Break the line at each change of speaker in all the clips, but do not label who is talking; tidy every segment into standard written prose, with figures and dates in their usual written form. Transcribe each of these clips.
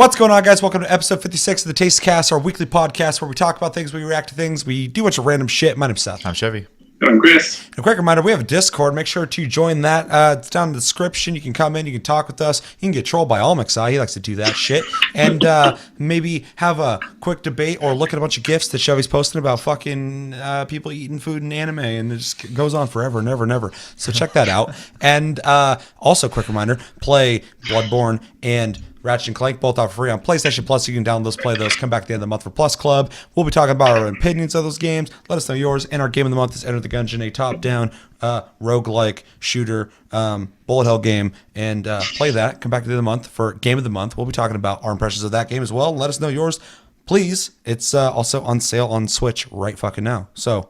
What's going on, guys? Welcome to episode 56 of the Taste Cast, our weekly podcast where we talk about things, we react to things, we do a bunch of random shit. My name's Seth.
I'm Chevy.
And I'm Chris.
A quick reminder, we have a Discord. Make sure to join that. It's down in the description. You can come in, you can talk with us. You can get trolled by Almixai. He likes to do that shit. And maybe have a quick debate or look at a bunch of GIFs that Chevy's posting about fucking people eating food in anime. And it just goes on forever and ever and ever. So check that out. And also, quick reminder, play Bloodborne and Ratchet and Clank, both are free on PlayStation Plus. You can download those, play those, come back at the end of the month for Plus Club. We'll be talking about our opinions of those games. Let us know yours. And our game of the month is Enter the Gungeon, a top-down roguelike shooter bullet hell game. And play that. Come back at the end of the month for Game of the Month. We'll be talking about our impressions of that game as well. Let us know yours, please. It's also on sale on Switch right fucking now. So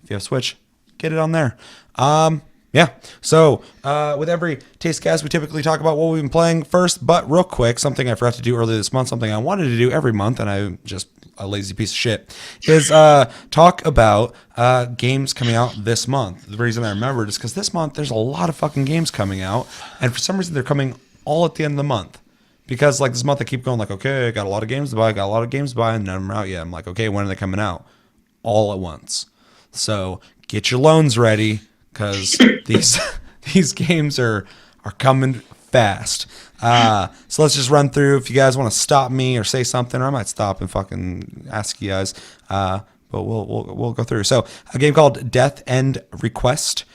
if you have Switch, get it on there. Yeah, so with every Taste Cast, we typically talk about what we've been playing first, but real quick, something I forgot to do earlier this month, something I wanted to do every month, and I'm just a lazy piece of shit, is talk about games coming out this month. The reason I remembered is because this month, there's a lot of fucking games coming out, and for some reason, they're coming all at the end of the month. Because like this month, I keep going like, okay, I got a lot of games to buy, and none of them are out yet. I'm like, okay, when are they coming out? All at once. So get your loans ready, because these games are coming fast. So let's just run through. If you guys want to stop me or say something, or I might stop and fucking ask you guys. But we'll go through. So a game called Death End Request.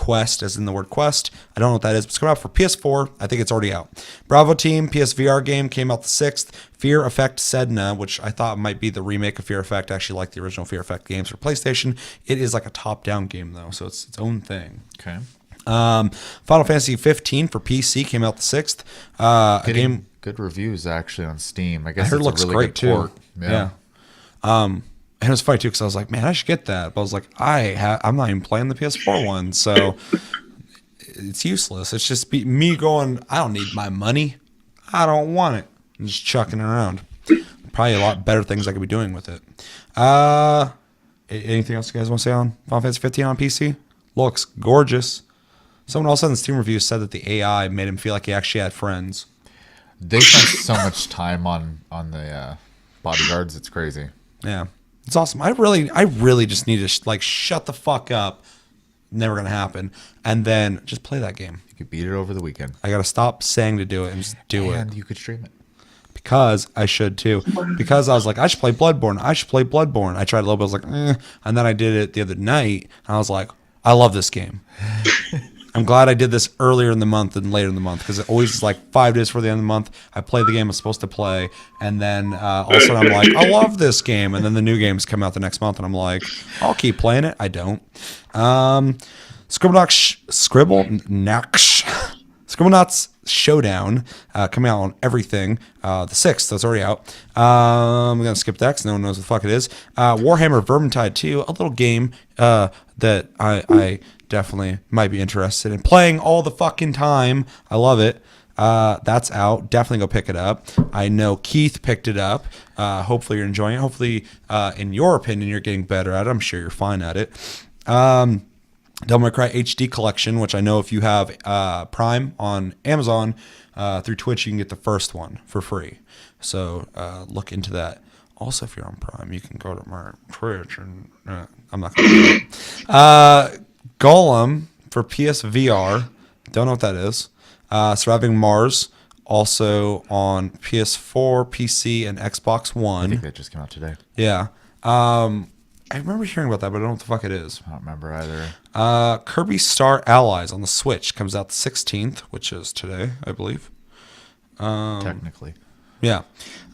Request as in the word quest. I don't know what that is, but it's coming out for PS4. I think it's already out. Bravo Team PSVR game came out the 6th. Fear Effect Sedna, which I thought might be the remake of Fear Effect. I actually like the original Fear Effect games for PlayStation. It is like a top-down game though, so it's its own thing.
Okay.
Final Fantasy 15 for PC came out the 6th. A game
good reviews actually on Steam. I guess
I heard
it's
it looks
a really
great
good
too.
port.
Yeah. And it was funny too because I was like, man, I should get that. But I was like, I'm not even playing the PS4 one, so it's useless. It's just me going, I don't need my money. I don't want it. I'm just chucking it around. Probably a lot better things I could be doing with it. Anything else you guys want to say on Final Fantasy 15 on PC? Looks gorgeous. Someone else in the Steam review said that the AI made him feel like he actually had friends.
They spent so much time on the bodyguards. It's crazy.
Yeah. It's awesome. I really just need to shut the fuck up. Never gonna happen. And then just play that game.
You could beat it over the weekend.
I gotta stop saying to do it and just do it.
And you could stream it.
Because I should too. Because I was like, I should play Bloodborne. I tried a little bit. I was like, and then I did it the other night. And I was like, I love this game. I'm glad I did this earlier in the month than later in the month, because it always is like 5 days before the end of the month. I play the game I'm supposed to play, and then all of a sudden I'm like, I love this game, and then the new games come out the next month, and I'm like, I'll keep playing it. I don't. Scribblenauts Showdown coming out on everything. The 6th, that's already out. I'm going to skip that because no one knows what the fuck it is. Warhammer Vermintide 2, a little game that I definitely might be interested in playing all the fucking time. I love it. That's out. Definitely go pick it up. I know Keith picked it up. Hopefully you're enjoying it. Hopefully, in your opinion, you're getting better at it. I'm sure you're fine at it. Devil May Cry HD Collection, which I know if you have Prime on Amazon through Twitch, you can get the first one for free. So look into that. Also, if you're on Prime, you can go to my Twitch, and I'm not going to do it. Golem for PSVR. Don't know what that is. Surviving Mars, also on PS4, PC, and Xbox One.
I think that just came out today.
Yeah. I remember hearing about that, but I don't know what the fuck it is.
I don't remember either.
Kirby Star Allies on the Switch comes out the 16th, which is today, I believe.
Technically.
Yeah.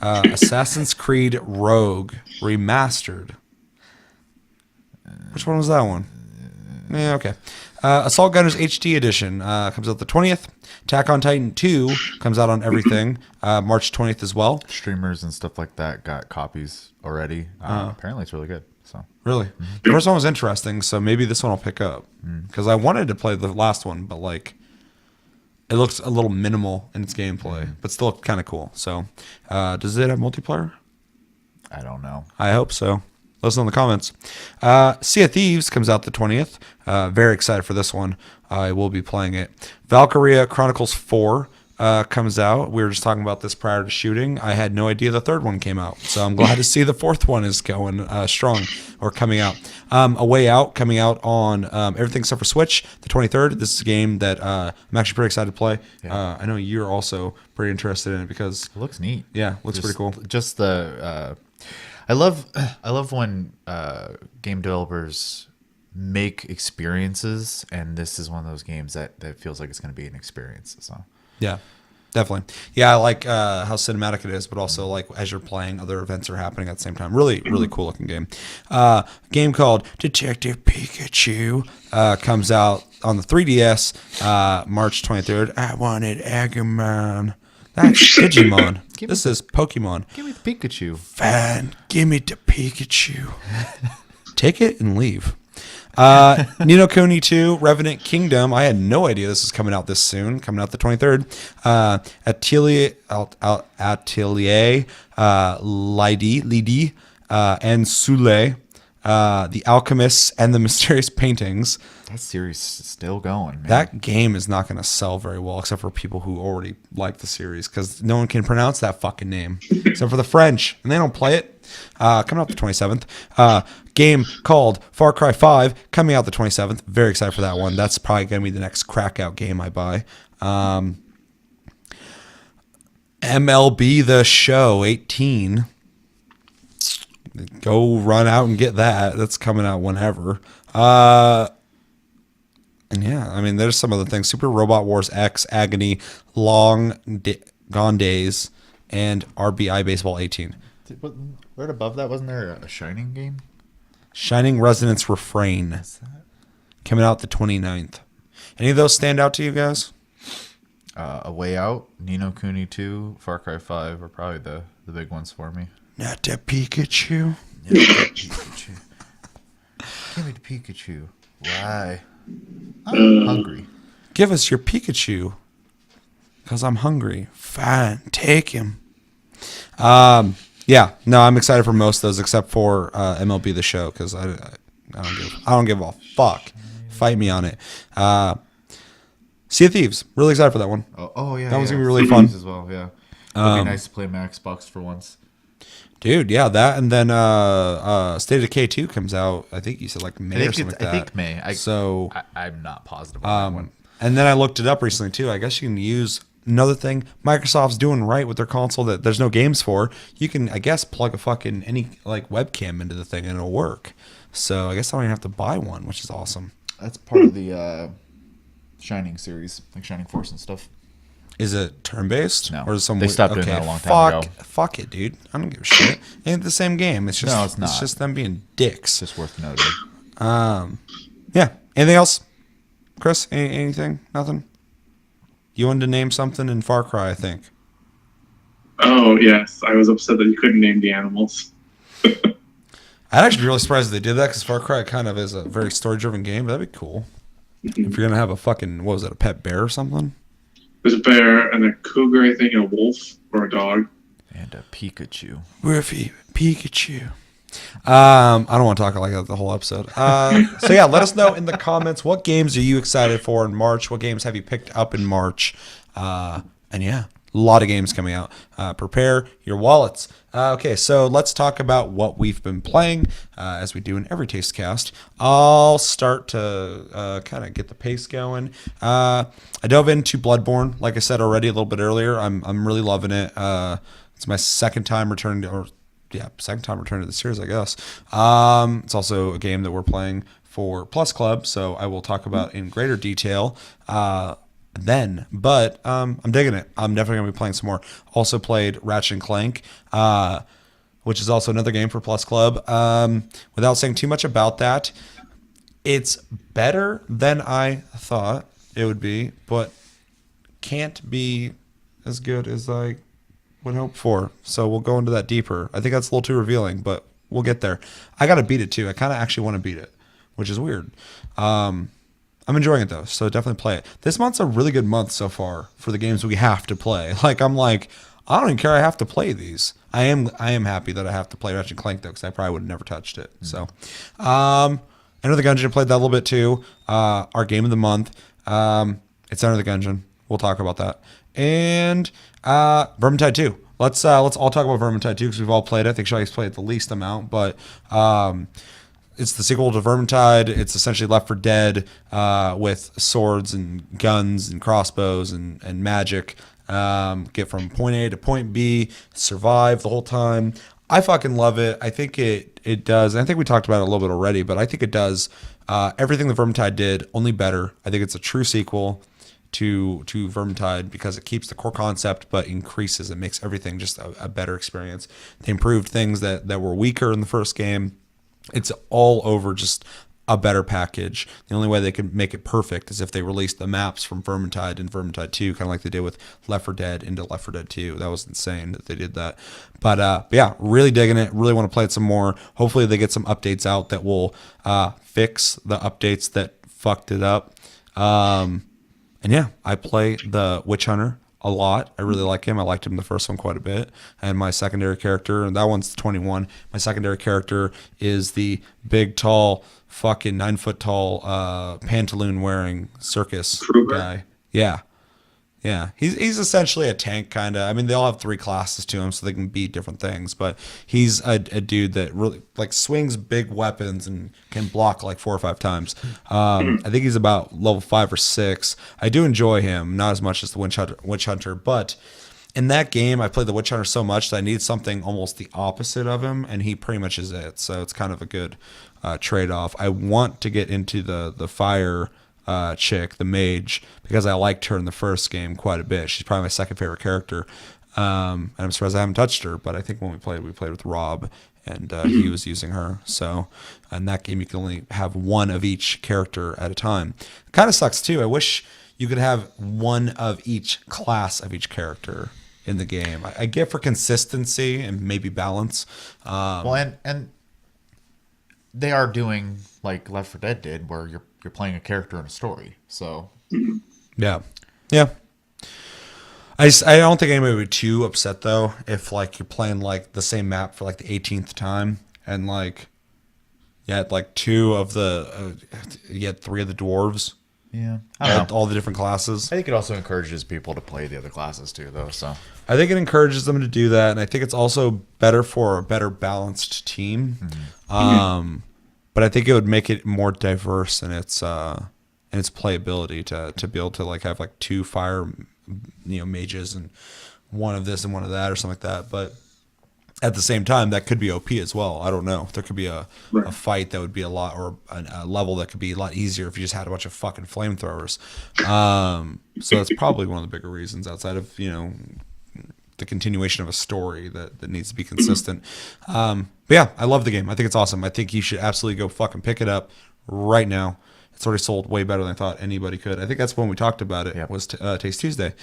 Assassin's Creed Rogue Remastered. Which one was that one? Yeah, okay. Assault Gunners HD Edition comes out the 20th. Attack on Titan 2 comes out on everything March 20th as well.
Streamers and stuff like that got copies already. Apparently it's really good. So
really? Mm-hmm. The first one was interesting, so maybe this one I'll pick up. Because I wanted to play the last one, but like it looks a little minimal in its gameplay, but still kind of cool. So does it have multiplayer?
I don't know.
I hope so. Let us know in the comments. Sea of Thieves comes out the 20th. Very excited for this one. I will be playing it. Valkyria Chronicles 4 comes out. We were just talking about this prior to shooting. I had no idea the third one came out, so I'm glad to see the fourth one is going strong or coming out. A Way Out coming out on everything except for Switch, the 23rd. This is a game that I'm actually pretty excited to play. Yeah. I know you're also pretty interested in it because
it looks neat.
Yeah, looks pretty cool.
Just the I love when game developers make experiences, and this is one of those games that feels like it's going to be an experience. So
yeah, definitely. Yeah, I like how cinematic it is, but also like as you're playing, other events are happening at the same time. Really, really cool looking game. Game called Detective Pikachu comes out on the 3DS March 23rd. I wanted Agumon. That's Digimon. This is Pokemon.
Give me the Pikachu.
Fine, give me the Pikachu. Take it and leave. Ni no Kuni 2, Revenant Kingdom. I had no idea this was coming out this soon. Coming out the 23rd. Atelier Lidi, and Sule, The Alchemists and the Mysterious Paintings.
That series is still going, man.
That game is not going to sell very well, except for people who already like the series, because no one can pronounce that fucking name, except for the French, and they don't play it. Coming out the 27th. Game called Far Cry 5, coming out the 27th. Very excited for that one. That's probably going to be the next crack out game I buy. MLB The Show 18. Go run out and get that. That's coming out whenever. And yeah, I mean, there's some other things. Super Robot Wars X, Agony, Gone Days, and RBI Baseball 18.
Right above that, wasn't there a Shining game?
Shining Resonance Refrain.
What's that?
Coming out the 29th. Any of those stand out to you guys?
A Way Out, Ni no Kuni 2, Far Cry 5 are probably the big ones for me.
Not the Pikachu.
Pikachu. Give me the Pikachu. Why? I'm hungry.
Give us your Pikachu. Because I'm hungry. Fine, take him. Yeah, no, I'm excited for most of those except for MLB The Show because I don't give a fuck. Fight me on it. Sea of Thieves, really excited for that one.
Oh yeah,
that one's gonna be really fun
as well. Yeah, it'd be nice to play my Xbox for once.
Dude, yeah, that and then State of Decay 2 comes out. I think you said like May or something like that.
I think May. I'm not positive on that one.
And then I looked it up recently too. I guess you can use. Another thing Microsoft's doing right with their console that there's no games for, you can, I guess, plug a fucking any like webcam into the thing and it'll work. So I guess I don't even have to buy one, which is awesome.
That's part of the Shining series, like Shining Force and stuff.
Is it turn-based?
No.
Or is some
they stopped doing that a long time ago. Fuck
it, dude. I don't give a shit. Ain't the same game. It's just,
no, it's not.
It's just them being dicks.
It's just worth noting.
Yeah. Anything else? Chris, anything? Nothing? You wanted to name something in Far Cry, I think.
Oh, yes. I was upset that you couldn't name the animals.
I'd actually be really surprised if they did that because Far Cry kind of is a very story-driven game. But that'd be cool. If you're going to have a fucking, what was it, a pet bear or something?
There's a bear and a cougar, I think, and a wolf or a dog.
And a Pikachu.
Woofy, Pikachu. I don't want to talk like that the whole episode. So yeah, let us know in the comments what games are you excited for in March? What games have you picked up in March? And yeah, a lot of games coming out. Prepare your wallets. Okay, so let's talk about what we've been playing as we do in every Taste Cast. I'll start to kind of get the pace going. I dove into Bloodborne, like I said already a little bit earlier. I'm really loving it. It's my second time returning to the series, I guess. It's also a game that we're playing for Plus Club, so I will talk about in greater detail then. But I'm digging it. I'm definitely going to be playing some more. Also played Ratchet and Clank, which is also another game for Plus Club. Without saying too much about that, it's better than I thought it would be, but can't be as good as I would hope for. So we'll go into that deeper. I think that's a little too revealing, but we'll get there. I got to beat it too. I kind of actually want to beat it, which is weird. I'm enjoying it though, so definitely play it. This month's a really good month so far for the games we have to play. I don't even care I have to play these. I am happy that I have to play Ratchet and Clank though, because I probably would have never touched it. So, Enter the Gungeon, played that a little bit too. Our game of the month. It's Enter the Gungeon. we'll talk about that. And Vermintide 2. Let's all talk about Vermintide 2 because we've all played it. I think Shaggy's played the least amount, but it's the sequel to Vermintide. It's essentially Left 4 Dead with swords and guns and crossbows and magic. Get from point A to point B, survive the whole time. I fucking love it. I think it does. I think we talked about it a little bit already, but I think it does everything that Vermintide did, only better. I think it's a true sequel to Vermintide because it keeps the core concept but increases. It makes everything just a better experience. They improved things that were weaker in the first game. It's all over just a better package. The only way they could make it perfect is if they released the maps from Vermintide and Vermintide 2, kind of like they did with Left 4 Dead into Left 4 Dead 2. That was insane that they did that. But yeah, really digging it. Really want to play it some more. Hopefully they get some updates out that will fix the updates that fucked it up. And yeah, I play the Witch Hunter a lot. I really like him. I liked him in the first one quite a bit. And my secondary character, and that one's 21. My secondary character is the big, tall, fucking 9 foot tall, pantaloon wearing circus guy. Yeah. Yeah. He's essentially a tank kind of. I mean, they all have 3 classes to him, so they can be different things. But he's a dude that really like swings big weapons and can block like 4 or 5 times. I think he's about level 5 or 6. I do enjoy him, not as much as the Witch Hunter, but in that game, I played the Witch Hunter so much that I need something almost the opposite of him, and he pretty much is it. So it's kind of a good trade-off. I want to get into the fire chick, the mage, because I liked her in the first game quite a bit. She's probably my second favorite character. And I'm surprised I haven't touched her, but I think when we played with Rob, and he was using her. So in that game, you can only have one of each character at a time. Kind of sucks, too. I wish you could have one of each class of each character in the game. I get for consistency and maybe balance.
Well, and they are doing like Left 4 Dead did, where you're playing a character in a story. So
yeah. I don't think anybody would be too upset though if like you're playing like the same map for like the 18th time and like you had like 2 of the you had 3 of the dwarves.
Yeah, I don't know.
All the different classes.
I think it also encourages people to play the other classes too, though. So
I think it encourages them to do that, and I think it's also better for a better balanced team. But I think it would make it more diverse in its playability to be able to like have like 2 fire, mages and 1 of this and 1 of that or something like that. But at the same time, that could be OP as well. I don't know. There could be a fight that would be a lot, or a level that could be a lot easier if you just had a bunch of fucking flamethrowers. So that's probably one of the bigger reasons outside of, the continuation of a story that needs to be consistent. But yeah, I love the game. I think it's awesome. I think you should absolutely go fucking pick it up right now. It's already sold way better than I thought anybody could. I think that's when we talked about it. Yep. Was Taste Tuesday.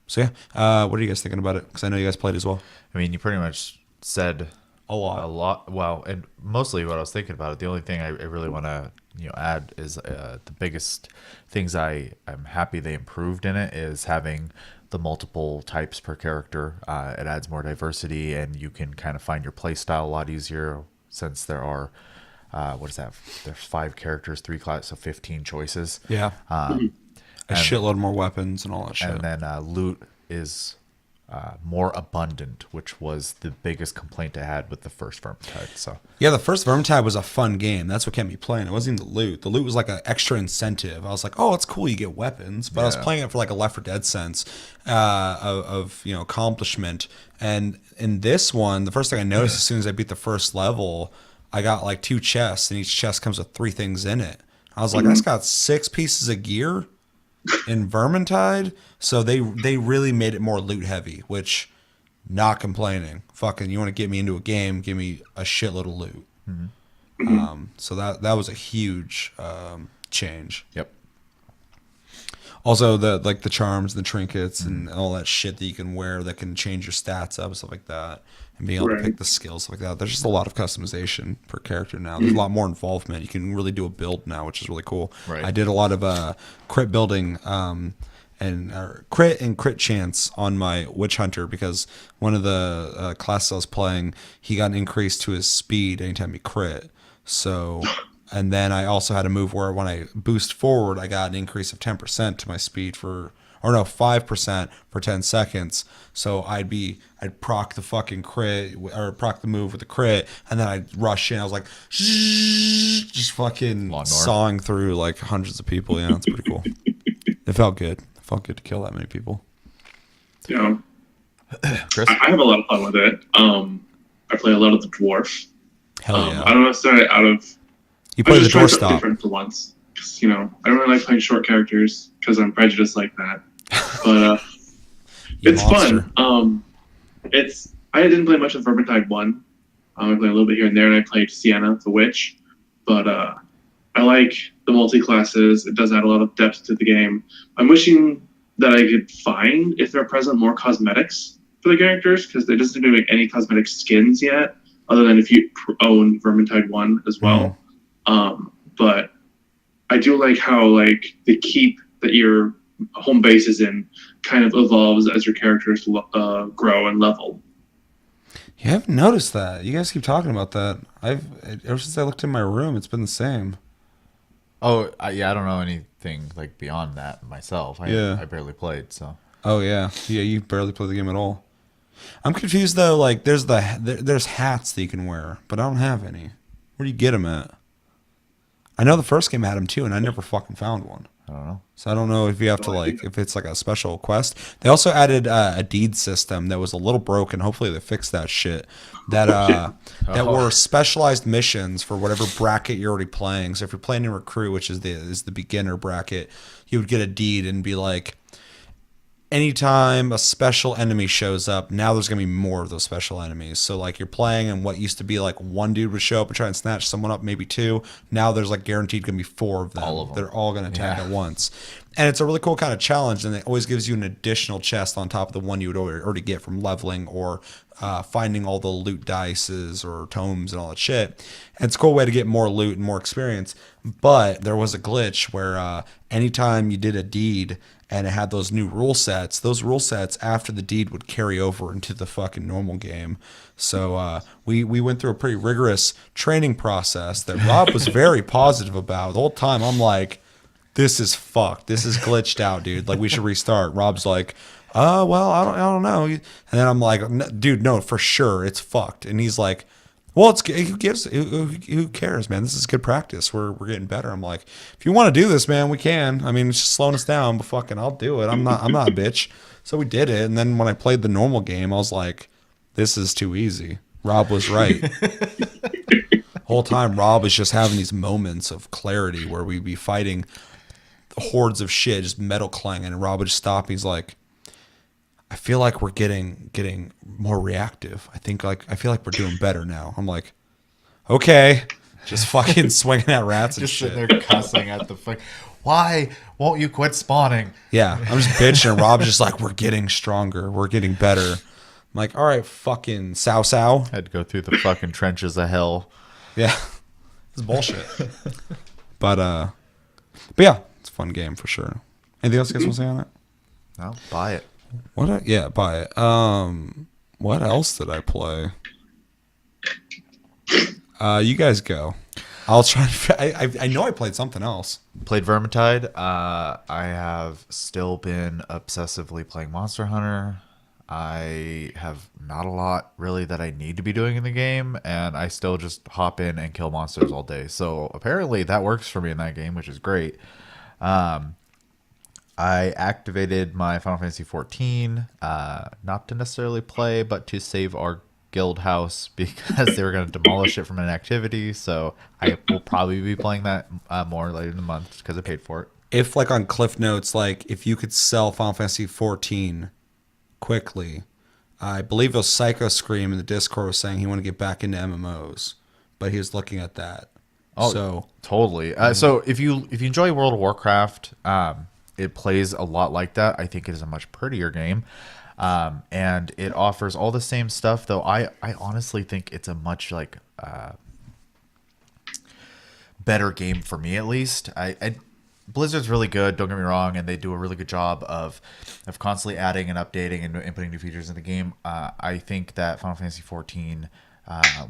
So yeah, what are you guys thinking about it? Because I know you guys played as well.
I mean, you pretty much said
a lot.
Well, and mostly what I was thinking about it. The only thing I really want to add is the biggest things I'm happy they improved in it is having the multiple types per character. It adds more diversity, and you can kind of find your play style a lot easier since there are what is that? There's 5 characters, 3 classes, so 15 choices.
Yeah. A shitload more weapons and all that shit.
And then loot is more abundant, which was the biggest complaint I had with the first Vermintide. So
yeah, the first Vermintide was a fun game. That's what kept me playing. It wasn't even the loot. The loot was like an extra incentive. I was like, oh, it's cool, you get weapons. But I was playing it for like a Left 4 Dead sense of accomplishment. And in this one, the first thing I noticed as soon as I beat the first level, I got like 2 chests, and each chest comes with 3 things in it. I was like, I just got 6 pieces of gear in Vermintide. So they really made it more loot heavy, which not complaining. Fucking, you want to get me into a game, give me a shitload of loot. So that was a huge change.
Yep.
Also the charms, the trinkets, and all that shit that you can wear that can change your stats up and stuff like that, and being able to pick the skills stuff like that. There's just a lot of customization per character now. There's a lot more involvement. You can really do a build now, which is really cool.
Right.
I did a lot of crit building and crit chance on my Witch Hunter because one of the classes I was playing, he got an increase to his speed anytime he crit. So. And then I also had a move where when I boost forward, I got an increase of 10% to my speed for or no, 5% for 10 seconds. So I'd proc the fucking crit or proc the move with the crit, and then I'd rush in. I was like, just fucking
Lawnmower.
sawing through like hundreds of people. Yeah, it's pretty cool. It felt good. It felt good to kill that many people.
Yeah.
Chris?
I have a lot of fun with it. I play a lot of the dwarf.
Hell yeah.
I don't know, start out of.
You play
I
the
just tried
doorstop.
something different for once. 'Cause, I don't really like playing short characters because I'm prejudiced like that. But
You
it's
monster.
fun. I didn't play much of Vermintide 1. I played a little bit here and there, and I played Sienna, the witch. But I like the multi-classes. It does add a lot of depth to the game. I'm wishing that I could find, if they're present, more cosmetics for the characters, because there doesn't seem to be any cosmetic skins yet, other than if you own Vermintide 1 as well. But I do like how the keep that your home base is in kind of evolves as your characters grow and level.
You haven't noticed that. You guys keep talking about that. Ever since I looked in my room, it's been the same.
Oh, yeah, I don't know anything like beyond that myself. I barely played, so.
Oh yeah, you barely play the game at all. I'm confused though. Like there's hats that you can wear, but I don't have any. Where do you get them at? I know the first game had them too, and I never fucking found one.
I don't know.
So I don't know if you have to if it's like a special quest. They also added a deed system that was a little broken. Hopefully they fixed that shit. That were specialized missions for whatever bracket you're already playing. So if you're playing in recruit, which is the beginner bracket, you would get a deed and be like, anytime a special enemy shows up, now there's going to be more of those special enemies. So like you're playing and what used to be like one dude would show up and try and snatch someone up, maybe two. Now there's like guaranteed going to be 4 of them.
All of them.
They're all going to attack at once. And it's a really cool kind of challenge, and it always gives you an additional chest on top of the one you would already get from leveling or finding all the loot dices or tomes and all that shit. And it's a cool way to get more loot and more experience. But there was a glitch where anytime you did a deed and it had those new rule sets, those rule sets after the deed would carry over into the fucking normal game. So we went through a pretty rigorous training process that Rob was very positive about. The whole time I'm like, this is fucked. This is glitched out, dude. Like, we should restart. Rob's like, well, I don't know. And then I'm like, dude, no, for sure, it's fucked. And he's like, well, who cares, man? This is good practice. We're getting better. I'm like, if you want to do this, man, we can. I mean, it's just slowing us down, but fucking, I'll do it. I'm not a bitch. So we did it. And then when I played the normal game, I was like, this is too easy. Rob was right. Whole time, Rob was just having these moments of clarity where we'd be fighting hordes of shit, just metal clanging, and Rob would just stop. He's like, I feel like we're getting more reactive. I feel like we're doing better now. I'm like, okay, just fucking swinging at rats and
Just
shit.
sitting there cussing at the fuck. Why won't you quit spawning?
Yeah, I'm just bitching, and Rob's just like, we're getting stronger, we're getting better. I'm like, all right, fucking sow.
Had to go through the fucking trenches of hell.
Yeah, it's bullshit. But yeah, it's a fun game for sure. Anything else you guys want to say on it?
No, buy it.
Buy it. What else did I play? You guys go. I'll try. I know I played something else.
Played Vermintide. I have still been obsessively playing Monster Hunter. I have not a lot really that I need to be doing in the game, and I still just hop in and kill monsters all day. So apparently that works for me in that game, which is great. I activated my Final Fantasy XIV, not to necessarily play, but to save our guild house because they were going to demolish it from an activity. So I will probably be playing that more later in the month because I paid for it.
If like on Cliff Notes, like if you could sell Final Fantasy XIV quickly, I believe it was Psycho Scream in the Discord was saying he wanted to get back into MMOs, but he was looking at that.
Oh,
so
totally. So if you enjoy World of Warcraft, it plays a lot like that. I think it is a much prettier game, and it offers all the same stuff. Though I honestly think it's a much better game for me, at least. Blizzard's really good, don't get me wrong, and they do a really good job of constantly adding and updating and putting new features in the game. I think that Final Fantasy XIV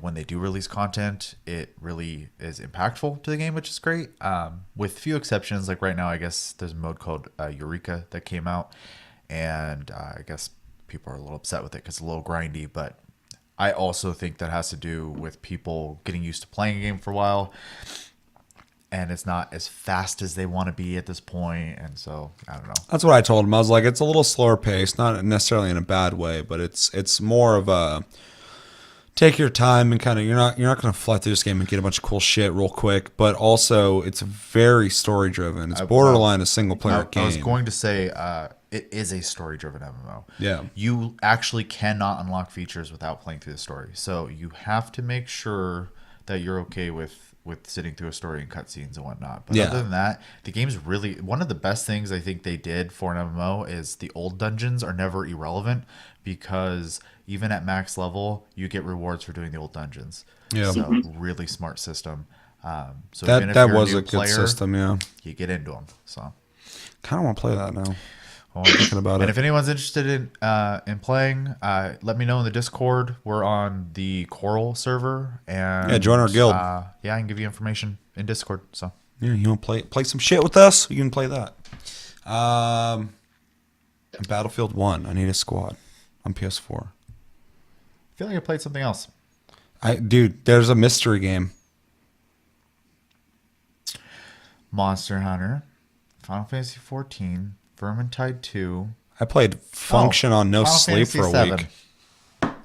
when they do release content, it really is impactful to the game, which is great. With few exceptions, like right now, I guess there's a mode called Eureka that came out, and I guess people are a little upset with it because it's a little grindy, but I also think that has to do with people getting used to playing a game for a while, and it's not as fast as they want to be at this point, and so I don't know.
That's what I told him. I was like, it's a little slower paced, not necessarily in a bad way, but it's more of a take your time and kind of you're not going to fly through this game and get a bunch of cool shit real quick, but also it's very story driven. It's borderline a single player game.
I was going to say it is a story driven MMO.
Yeah.
You actually cannot unlock features without playing through the story. So you have to make sure that you're okay with sitting through a story and cutscenes and whatnot. But other than that, the game's really one of the best things I think they did for an MMO is the old dungeons are never irrelevant because even at max level, you get rewards for doing the old dungeons. Yeah. So really smart system. So even if
that
you're
was
a
a good
player,
system, yeah.
You get into them. So
kind of want to play that now. I'm thinking about
and
it.
if anyone's interested in playing, let me know in the Discord. We're on the Coral server, and
join our guild.
I can give you information in Discord. So
you want to play some shit with us? You can play that. Battlefield 1. I need a squad on PS4.
I feel like I played something else.
Dude, there's a mystery game.
Monster Hunter, Final Fantasy 14. Vermintide 2.
I played Function on No
Final
Sleep
Fantasy
for a
7.
week.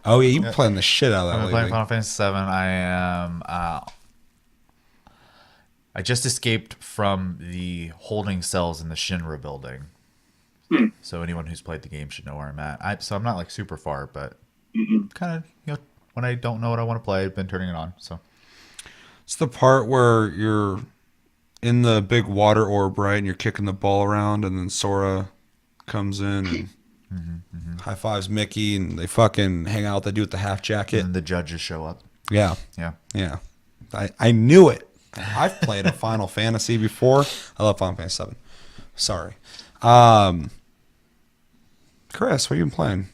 Oh yeah, you've been playing the shit out of that
I'm
lately.
playing Final Fantasy 7. I am. I just escaped from the holding cells in the Shinra building. So anyone who's played the game should know where I'm at. So I'm not like super far, but kind of when I don't know what I want to play, I've been turning it on. So
it's the part where you're in the big water orb, right? And you're kicking the ball around, and then Sora comes in and high fives Mickey, and they fucking hang out with that dude with the half jacket.
And the judges show up.
Yeah.
Yeah.
I knew it. I've played a Final Fantasy before. I love Final Fantasy 7. Sorry. Chris, what have you been playing?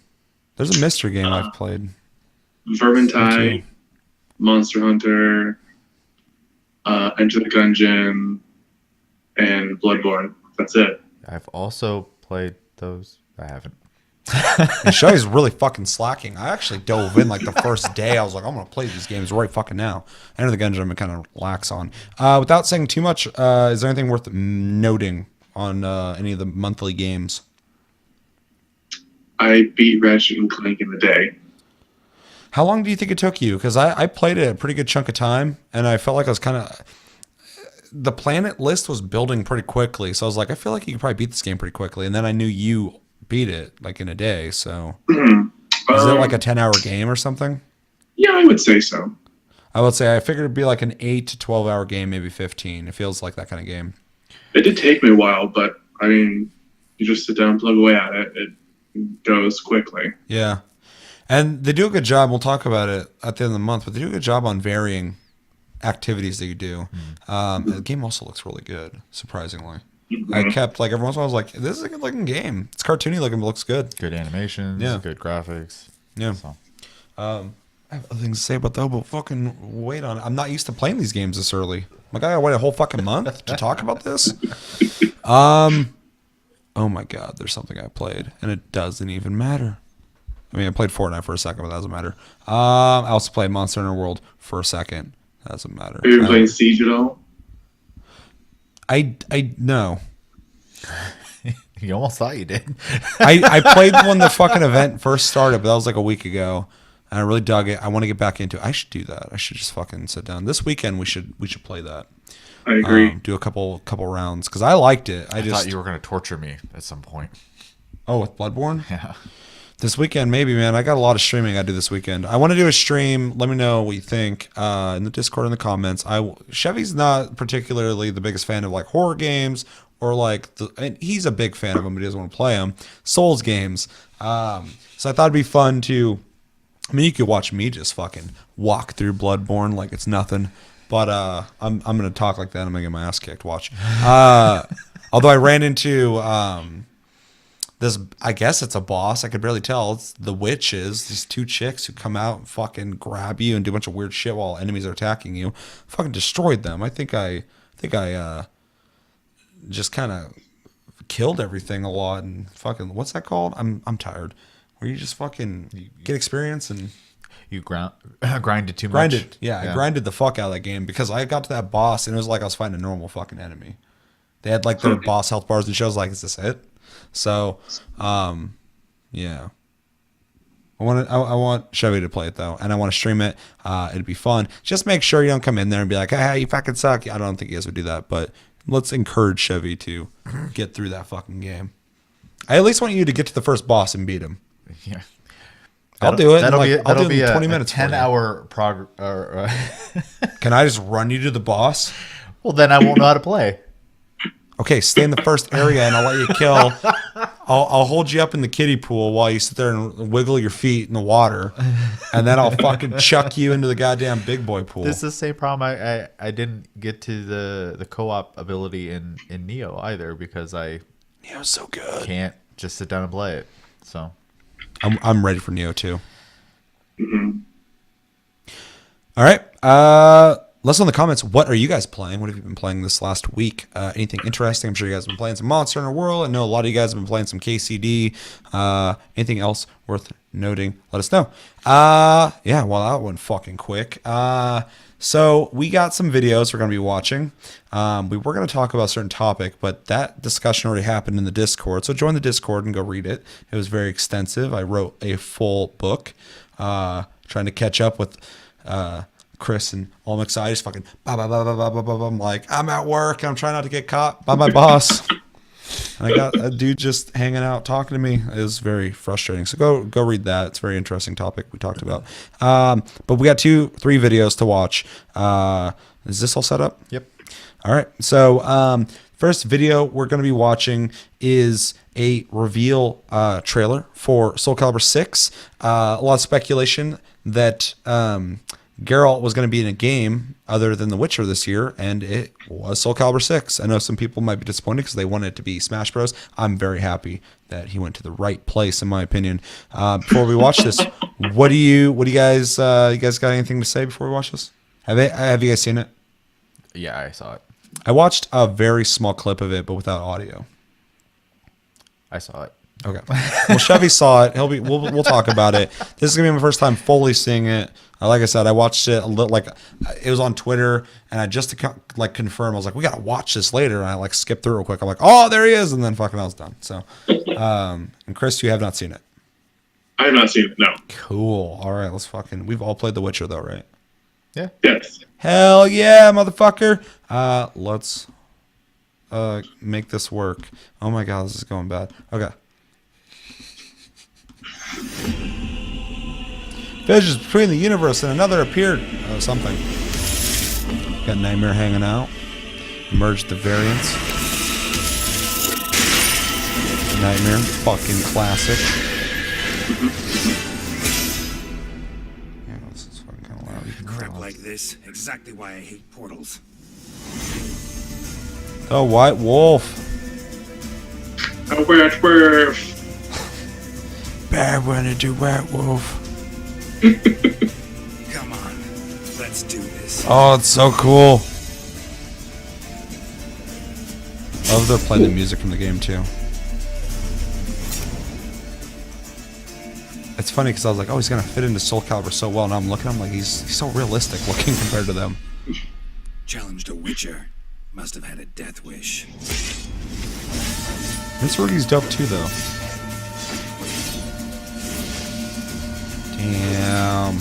There's a mystery game I've played.
Vermintide, Monster Hunter, Enter the Gungeon, and Bloodborne. That's it.
I've also played those. I haven't.
And Shelley's really fucking slacking. I actually dove in like the first day. I was like, I'm going to play these games right fucking now. Enter the Gungeon I'm kind of lax on. Without saying too much, is there anything worth noting on any of the monthly games?
I beat Ratchet and Clank in a day.
How long do you think it took you? Because I played it a pretty good chunk of time, and I felt like I was kind of... The planet list was building pretty quickly, so I was like, I feel like you could probably beat this game pretty quickly. And then I knew you beat it like in a day, so... Is it like a 10-hour game or something?
Yeah, I would say so.
I would say I figured it'd be like an 8 to 12-hour game, maybe 15. It feels like that kind of game.
It did take me a while, but, I mean, you just sit down and plug away at it. It goes quickly.
Yeah. And they do a good job. We'll talk about it at the end of the month, but they do a good job on varying activities that you do. The game also looks really good, surprisingly. I kept, like, every once in a while I was like, this is a good looking game. It's cartoony looking, but looks good.
Good animations, good graphics.
Yeah.
So.
I have other things to say about that, but fucking wait on it. I'm not used to playing these games this early. Like, I gotta wait a whole fucking month to talk about this. Oh my god, there's something I played, and it doesn't even matter. I mean, I played Fortnite for a second, but that doesn't matter. I also played Monster Hunter World for a second. That doesn't matter.
Have you been playing Siege at all?
I no.
You almost thought you did.
I played when the fucking event first started, but that was like a week ago, and I really dug it. I want to get back into it. I should do that. I should just fucking sit down this weekend. We should play that.
I agree.
Do a couple rounds because I liked it. I just
thought you were going to torture me at some point.
Oh, with Bloodborne?
Yeah.
This weekend, maybe, man. I got a lot of streaming I do this weekend. I want to do a stream. Let me know what you think in the Discord, in the comments. Chevy's not particularly the biggest fan of like horror games or like and he's a big fan of them, but he doesn't want to play them. Souls games. So I thought it'd be fun to. I mean, you could watch me just fucking walk through Bloodborne like it's nothing. But I'm gonna talk like that. I'm gonna get my ass kicked. Watch. Although I ran into this, I guess it's a boss. I could barely tell. It's the witches, these two chicks who come out and fucking grab you and do a bunch of weird shit while enemies are attacking you. Fucking destroyed them. I think I just kind of killed everything a lot and fucking, what's that called? I'm tired. Where you just fucking get experience and
You grinded too much.
grinded. Yeah, I grinded the fuck out of that game because I got to that boss and it was like I was fighting a normal fucking enemy. They had like their boss health bars and shit. I was like, is this it? So, yeah. I want Chevy to play it though, and I want to stream it. It'd be fun. Just make sure you don't come in there and be like, "Hey, you fucking suck." I don't think you guys would do that, but let's encourage Chevy to get through that fucking game. I at least want you to get to the first boss and beat him.
Yeah.
I'll do it.
That'll be
in 20
a
minutes.
10-hour
Can I just run you to the boss?
Well, then I won't know how to play.
Okay, stay in the first area and I'll let you kill. I'll hold you up in the kiddie pool while you sit there and wiggle your feet in the water, and then I'll fucking chuck you into the goddamn big boy pool.
This is the same problem. I didn't get to the co-op ability in Neo either because I
Neo's so good.
Can't just sit down and play it. So
I'm ready for Neo too.
Mm-hmm.
All right. Let us know in the comments, what are you guys playing? What have you been playing this last week? Anything interesting? I'm sure you guys have been playing some Monster Hunter World. I know a lot of you guys have been playing some KCD. Anything else worth noting? Let us know. Yeah, well, that went fucking quick. So we got some videos we're going to be watching. We were going to talk about a certain topic, but that discussion already happened in the Discord. So join the Discord and go read it. It was very extensive. I wrote a full book trying to catch up with Chris and all I'm excited. Just fucking I'm like, I'm at work. I'm trying not to get caught by my boss. And I got a dude just hanging out talking to me. It was very frustrating. So go read that. It's a very interesting topic we talked about. But we got 3 videos to watch. Is this all set up?
Yep.
All right. So first video we're going to be watching is a reveal trailer for Soulcalibur VI. A lot of speculation that Geralt was going to be in a game other than The Witcher this year, and it was Soulcalibur VI. I know some people might be disappointed because they wanted it to be Smash Bros. I'm very happy that he went to the right place, in my opinion. Before we watch this, what do you guys got anything to say before we watch this? Have you guys seen it?
Yeah, I saw it.
I watched a very small clip of it, but without audio.
I saw it.
Okay. Well, Chevy saw it. We'll talk about it. This is gonna be my first time fully seeing it. Like I said, I watched it a little, like it was on Twitter, and I just to confirm, I was like, we gotta watch this later, and I skipped through real quick. I'm like, oh, there he is, and then fucking I was done. So, and Chris, you have not seen it.
I have not seen it. No.
Cool. All right, we've all played The Witcher though, right?
Yeah.
Yes.
Hell yeah, motherfucker. Let's make this work. Oh my god, this is going bad. Okay. Visions between the universe and another appeared. Something. Got Nightmare hanging out. Merged the variants. Nightmare. Fucking classic. Yeah, this is fucking kind of loud.
Crap like this. Exactly why I hate portals.
The White Wolf.
A werewolf.
Bad when to do White Wolf.
Come on. Let's do this.
Oh, it's so cool. I love they're playing the music from the game too. It's funny because I was like, oh, he's gonna fit into Soulcalibur so well, and I'm looking, I'm like, he's so realistic looking compared to them.
Challenged a Witcher. Must have had a death wish.
This Rudy's dope too, though. Damn.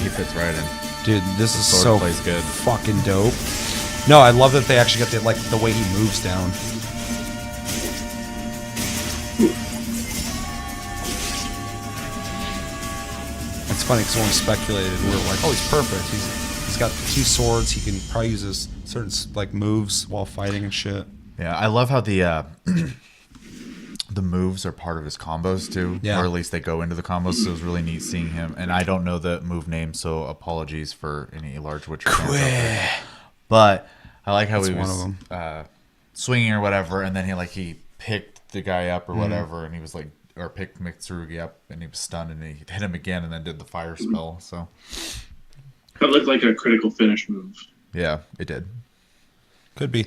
He fits right in.
Dude, this is
Sword
so
plays good.
fucking dope. No, I love that they actually got the way he moves down. It's funny because when we speculated, we were like, oh, he's perfect. He's got 2 swords. He can probably use his certain moves while fighting and shit.
Yeah, I love how the moves are part of his combos too,
Yeah.
or at least they go into the combos. So it was really neat seeing him. And I don't know the move name, so apologies for any large Witcher fans out there. But I like how
That's
he
one
was
of them.
swinging or whatever, and then he picked the guy up or whatever, and he was like, or picked Mitsurugi up, and he was stunned, and he hit him again, and then did the fire spell. So
That looked like a critical finish move.
yeah, it did.
Could be.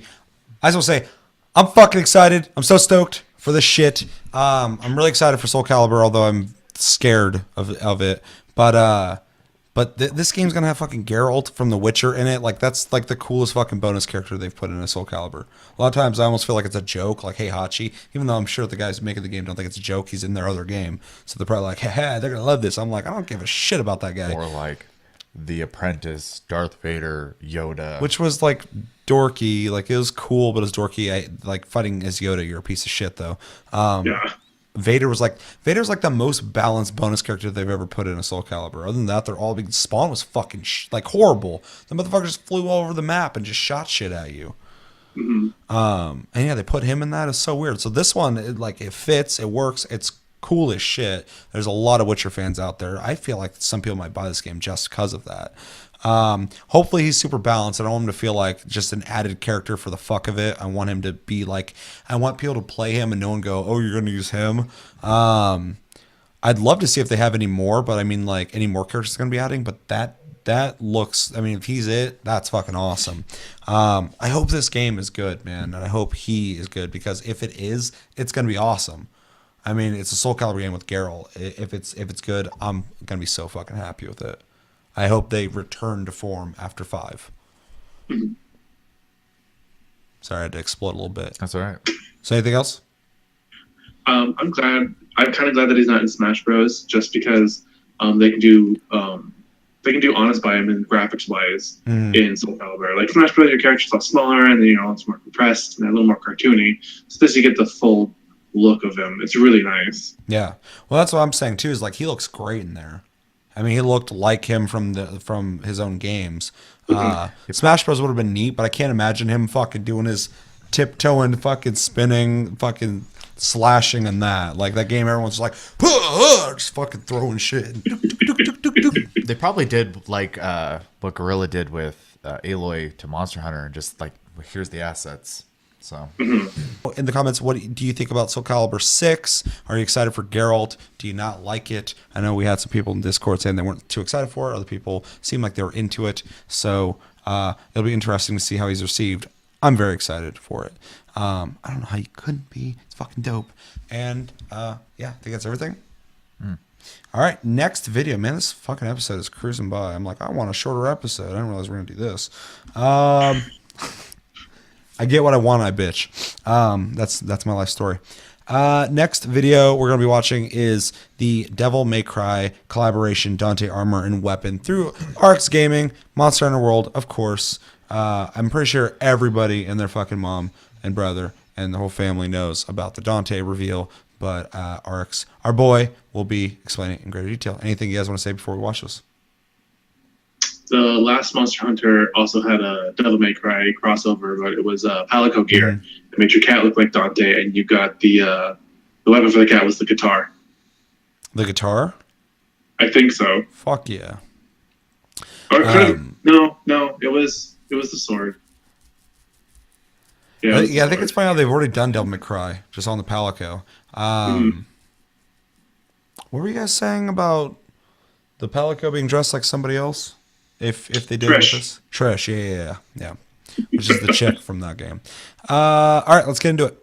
I just want to say, I'm fucking excited. I'm so stoked for this shit. I'm really excited for Soulcalibur, although I'm scared of it. But this game's gonna have fucking Geralt from The Witcher in it. Like, that's like the coolest fucking bonus character they've put in a Soulcalibur. A lot of times I almost feel like it's a joke, like Heihachi, even though I'm sure the guys making the game don't think it's a joke. He's in their other game, so they're probably like, hey, they're gonna love this. I'm like, I don't give a shit about that guy.
Or like The Apprentice, Darth Vader, Yoda.
Which was like dorky, like it was cool, but it was dorky. Like fighting as Yoda, you're a piece of shit though.
Yeah.
Vader's like the most balanced bonus character they've ever put in a Soulcalibur. Other than that, they're all being Spawn was fucking like horrible. The motherfucker just flew all over the map and just shot shit at you. And yeah, they put him in that. It's so weird. So this one, it fits, it works, it's cool as shit. There's a lot of Witcher fans out there. I feel like some people might buy this game just because of that. Hopefully he's super balanced. I don't want him to feel like just an added character for the fuck of it. I want him to be like, I want people to play him and no one go, oh, you're going to use him. I'd love to see if they have any more, but I mean, like, any more characters going to be adding, but that looks, I mean, if he's it, that's fucking awesome. I hope this game is good, man. And I hope he is good, because if it is, it's going to be awesome. I mean, it's a Soulcalibur game with Geralt. If it's good, I'm going to be so fucking happy with it. I hope they return to form after 5. Sorry, I had to explode a little bit.
That's all right.
So anything else?
I'm glad. I'm kind of glad that he's not in Smash Bros. Just because they can do honest by him in graphics wise in Soul Calibur. Like Smash Bros, your character's a lot smaller and then it's more compressed and a little more cartoony. So this you get the full look of him. It's really nice.
Yeah. Well, that's what I'm saying too. Is like he looks great in there. I mean, he looked like him from his own games. Smash Bros would have been neat, but I can't imagine him fucking doing his tiptoeing, fucking spinning, fucking slashing and that. Like that game, everyone's just like, just fucking throwing shit.
They probably did like what Gorilla did with Aloy to Monster Hunter, and just like, here's the assets. So,
in the comments, what do you think about Soulcalibur VI? Are you excited for Geralt? Do you not like it? I know we had some people in Discord saying they weren't too excited for it. Other people seemed like they were into it. So it'll be interesting to see how he's received. I'm very excited for it. I don't know how you couldn't be. It's fucking dope. And yeah, I think that's everything. All right, next video. Man, this fucking episode is cruising by. I'm like, I want a shorter episode. I didn't realize we were going to do this. I get what I want, I bitch. That's my life story. Next video we're going to be watching is the Devil May Cry collaboration Dante Armor and Weapon through Arx Gaming, Monster Hunter World, of course. I'm pretty sure everybody and their fucking mom and brother and the whole family knows about the Dante reveal, but Arx, our boy, will be explaining it in greater detail. Anything you guys want to say before we watch this?
The last Monster Hunter also had a Devil May Cry crossover, but it was Palico gear. It made your cat look like Dante, and you got the weapon for the cat was the guitar.
The guitar?
I think so.
Fuck yeah.
Or no, it was the sword.
Yeah, I think it's funny how they've already done Devil May Cry just on the Palico. What were you guys saying about the Palico being dressed like somebody else? If they did
Trish.
With this? Trish, yeah. Which is the chick from that game. All right, let's get into it.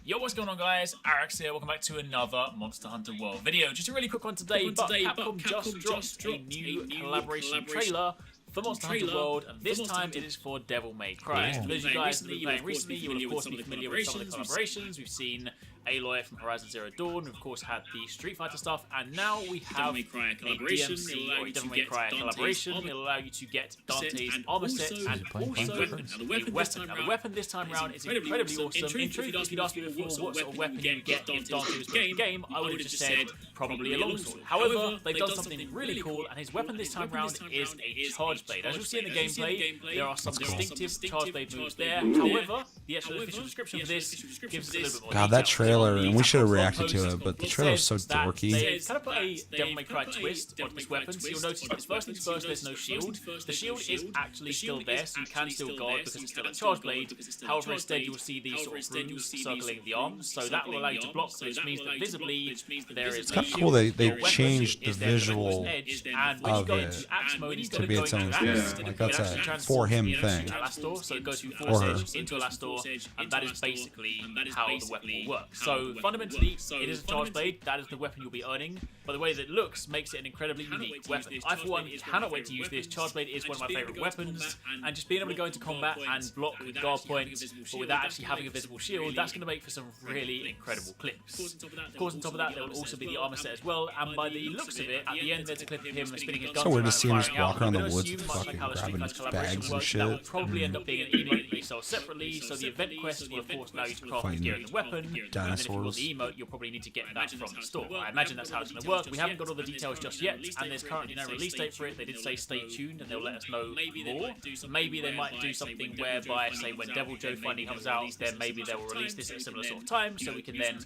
Yo, what's going on, guys? Arax here. Welcome back to another Monster Hunter World video. Just a really quick one today, but Capcom just dropped a new collaboration trailer for Monster Hunter World, and this time it is for Devil May Cry. For those of you guys that have been playing recently, you will of course be familiar with some of the collaborations. We've seen Aloy from Horizon Zero Dawn, we've of course had the Street Fighter stuff, and now we have a DMC, or a Devil May Cry collaboration. It'll allow you to get Dante's armor set and also a weapon. Now the weapon this time around is incredibly awesome. In truth, if you'd asked me before what sort of weapon you get if Dante was playing the game, I would have just said probably a longsword. However, they've done something really cool, and his weapon this time around is a charge blade. As you'll see in the gameplay, there are some distinctive charge blade moves there. However, the actual official description for this gives us a little bit more
God,
detail.
that trailer trailer, and we should have
blog
reacted to
post,
it, but the
it
trailer's so
says that
dorky.
They kind of put a Devil May Cry twist on this weapon, so you'll notice that first things first, there's no shield. The shield is actually still there, so you can still guard because it's still a charge blade. However, instead you'll see these sort of runes circling the arms, so that will allow you to block, which means that visibly there is
It's kind
a
of cool
shield.
they
Your weapon
changed the
is there for
visual
edge, and when you
of
go
it
into axe mode, instead
to
of
be
going
its own
to
thing.
axe,
Like
it
that's
actually
a
transforms
for him
into
thing.
Alastor, so it goes from
Or
Force
her.
Edge into Alastor, and that is basically how the weapon will work. So fundamentally, it is a charge blade. That is the weapon you'll be earning. But the way that it looks makes it an incredibly unique weapon. I, for one, cannot wait to use this. Charge blade is one of my favourite weapons, and just being able to go into combat and block with guard points, but without actually having a visible shield, that's going to make for some really incredible clips. Of course, on top of that, there will also be the armor set as well, and by the looks of it, at the end there's a clip of him spinning his gun
So weird
around
to see him
and
just
firing
walk
out.
around
I'm
the
gonna
woods
assume,
with
much like
fucking
how the Street
grabbing
Fighter collaboration
bags and
works,
shit.
that will probably end up being an emote they sell separately, so the event quest will of course allow you to craft the gear and the weapon, and then if you want
dinosaurs.
the emote, you'll probably need to get that from the store. I imagine that's how it's going to work. We haven't got all the details just yet, and there's currently no release date for it. They did say stay tuned, and they'll let us know more. So maybe they might do something whereby, say, when Deviljho finally comes out, then maybe they will release this at a similar sort of time, so we can then,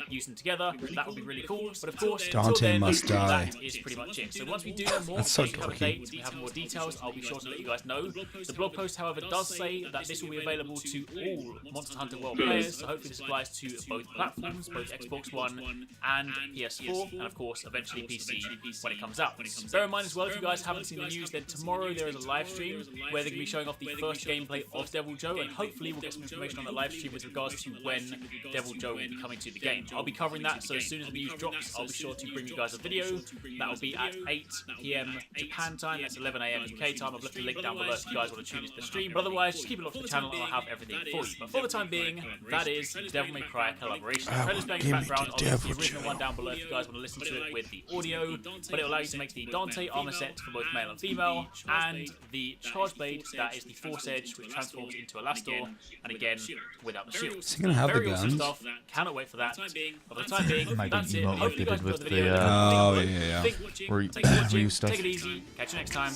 use them together. That would be really cool. But of course, until
Dante
then,
must die.
that is pretty much it. So once we do know more,
That's so
we have a
dorky.
date, we have more details, I'll be sure to let you guys know. The blog post, however, does say that this will be available to all Monster Hunter World players, so hopefully this applies to both platforms, both Xbox One and PS4, and of course, eventually PC when it comes out. Bear in mind as well, if you guys haven't seen the news, then tomorrow there is a live stream where they're going to be showing off the first gameplay of Deviljho, and hopefully we'll get some information on the live stream with regards to when Deviljho will be coming to the game. I'll be covering that, so as soon as the news drops, I'll be sure to bring you guys a video. That will be at 8 PM Japan time, that's 11 AM UK time. I've left a link down below if you guys want to tune into the stream, but otherwise, just keep it locked to the channel and I'll have everything for you. But for the time being, that is Devil May Cry collaboration. The trailer's playing in the background, I'll link the original one down below if you guys want to listen to it with the audio, but it'll allow you to make the Dante armor set for both male and female, and the charge blade, that is the Force Edge, which transforms into Alastor, and again, without the shield.
Is he gonna have the
Very awesome
guns?
stuff, cannot wait for that. But for the time being,
Might be
that's it.
emote
Hope you
like
guys
they did
enjoyed the
with
video.
the,
Oh, yeah.
Think watching,
Where you-
take it watching,
Wii stuff.
take it easy, catch you next time.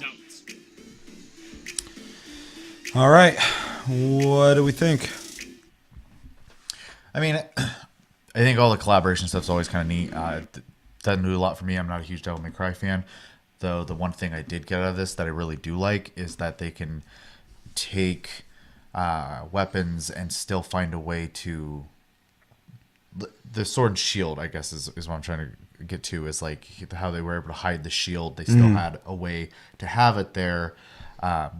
All right, what do we think?
I mean, I think all the collaboration stuff's always kind of neat. Doesn't do a lot for me. I'm not a huge Devil May Cry fan, though. The one thing I did get out of this that I really do like is that they can take weapons and still find a way to the sword and shield, I guess is what I'm trying to get to, is like how they were able to hide the shield. They still had a way to have it there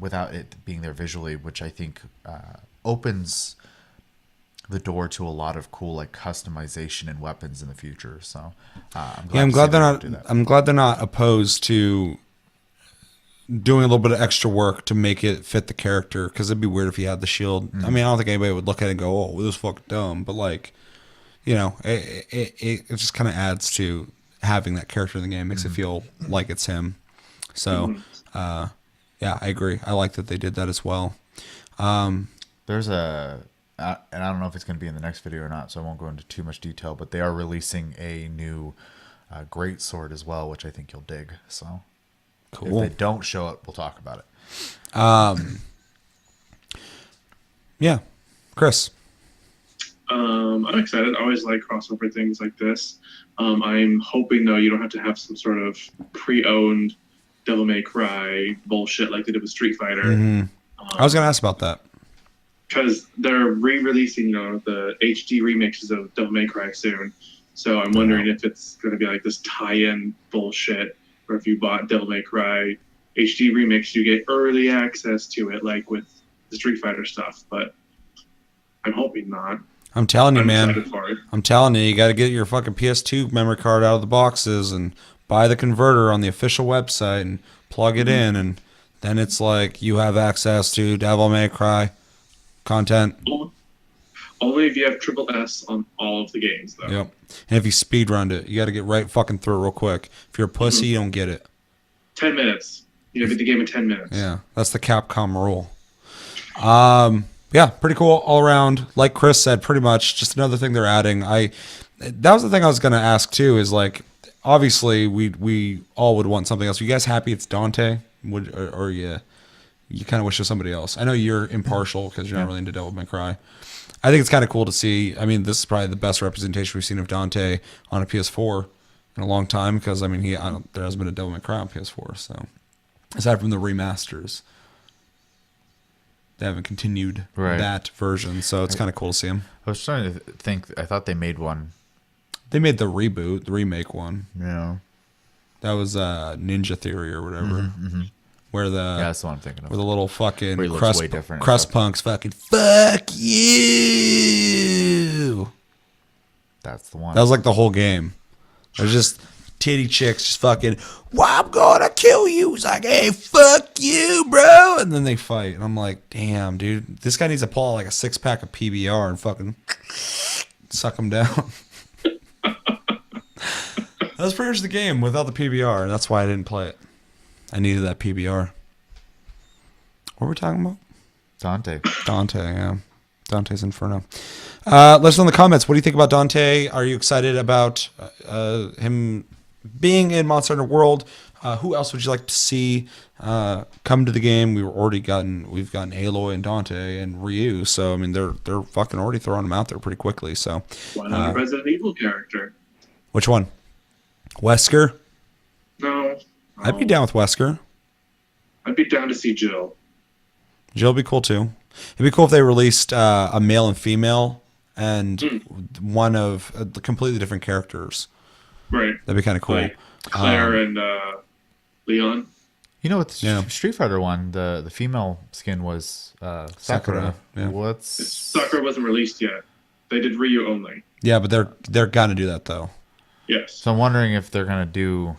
without it being there visually, which I think opens the door to a lot of cool like customization and weapons in the future. So
I'm glad they're not. I'm glad they're not opposed to doing a little bit of extra work to make it fit the character. Because it'd be weird if he had the shield. I mean, I don't think anybody would look at it and go, "Oh, this is fucking dumb." But like, it just kind of adds to having that character in the game. Makes it feel like it's him. So, yeah, I agree. I like that they did that as well.
There's a and I don't know if it's going to be in the next video or not, so I won't go into too much detail, but they are releasing a new great sword as well, which I think you'll dig. So
Cool.
if they don't show it, we'll talk about it.
Yeah, Chris.
I'm excited. I always like crossover things like this. I'm hoping, though, you don't have to have some sort of pre-owned Devil May Cry bullshit like they did with Street Fighter.
I was gonna ask about that.
Because they're re-releasing, the HD remixes of Devil May Cry soon. So I'm wondering if it's going to be like this tie-in bullshit, or if you bought Devil May Cry HD remix, you get early access to it, like with the Street Fighter stuff. But I'm hoping not.
I'm telling you,
I'm
man.
excited for it.
I'm telling you got to get your fucking PS2 memory card out of the boxes and buy the converter on the official website and plug it in, and then it's like you have access to Devil May Cry content.
Only if you have triple S on all of the games, though.
Yep. And if you speedrun it, you got to get right fucking through it real quick. If you're a pussy, you don't get it.
10 minutes. Beat the game in 10 minutes.
Yeah, that's the Capcom rule. Yeah, pretty cool all around. Like Chris said, pretty much just another thing they're adding. That was the thing I was gonna ask too. Is like, obviously we all would want something else. Are you guys happy it's Dante? Or you kind of wish it was somebody else? I know you're impartial because you're not really into Devil May Cry. I think it's kind of cool to see. I mean, this is probably the best representation we've seen of Dante on a PS4 in a long time because, I mean, there hasn't been a Devil May Cry on PS4. So, aside from the remasters, they haven't continued that version. So, it's kind of cool to see him.
I was trying to think. I thought they made one.
They made the remake one.
Yeah.
That was Ninja Theory or whatever. Where
that's the one I'm thinking of.
Where the little fucking
way different,
crust punks fucking fuck you.
That's the one.
That was like the whole game. There's just titty chicks just fucking, well, I'm gonna kill you. It's like, hey, fuck you, bro. And then they fight. And I'm like, damn, dude. This guy needs to pull out like a 6-pack of PBR and fucking suck him down. That was pretty much the game without the PBR. And that's why I didn't play it. I needed that PBR. What were we talking about?
Dante,
yeah. Dante's Inferno. Let us know in the comments. What do you think about Dante? Are you excited about him being in Monster Hunter World? Who else would you like to see come to the game? We've gotten Aloy and Dante and Ryu. So I mean, they're fucking already throwing them out there pretty quickly. So
why not a Resident Evil character?
Which one? Wesker?
No.
I'd be down with Wesker.
I'd be down to see Jill.
Jill would be cool too. It'd be cool if they released a male and female and one of completely different characters.
Right.
That'd be kind of cool.
Like Claire and Leon.
You know, with the Street Fighter one, the female skin was Sakura.
Yeah.
Sakura wasn't released yet. They did Ryu only.
Yeah, but they're gonna do that though.
Yes.
So I'm wondering if they're gonna do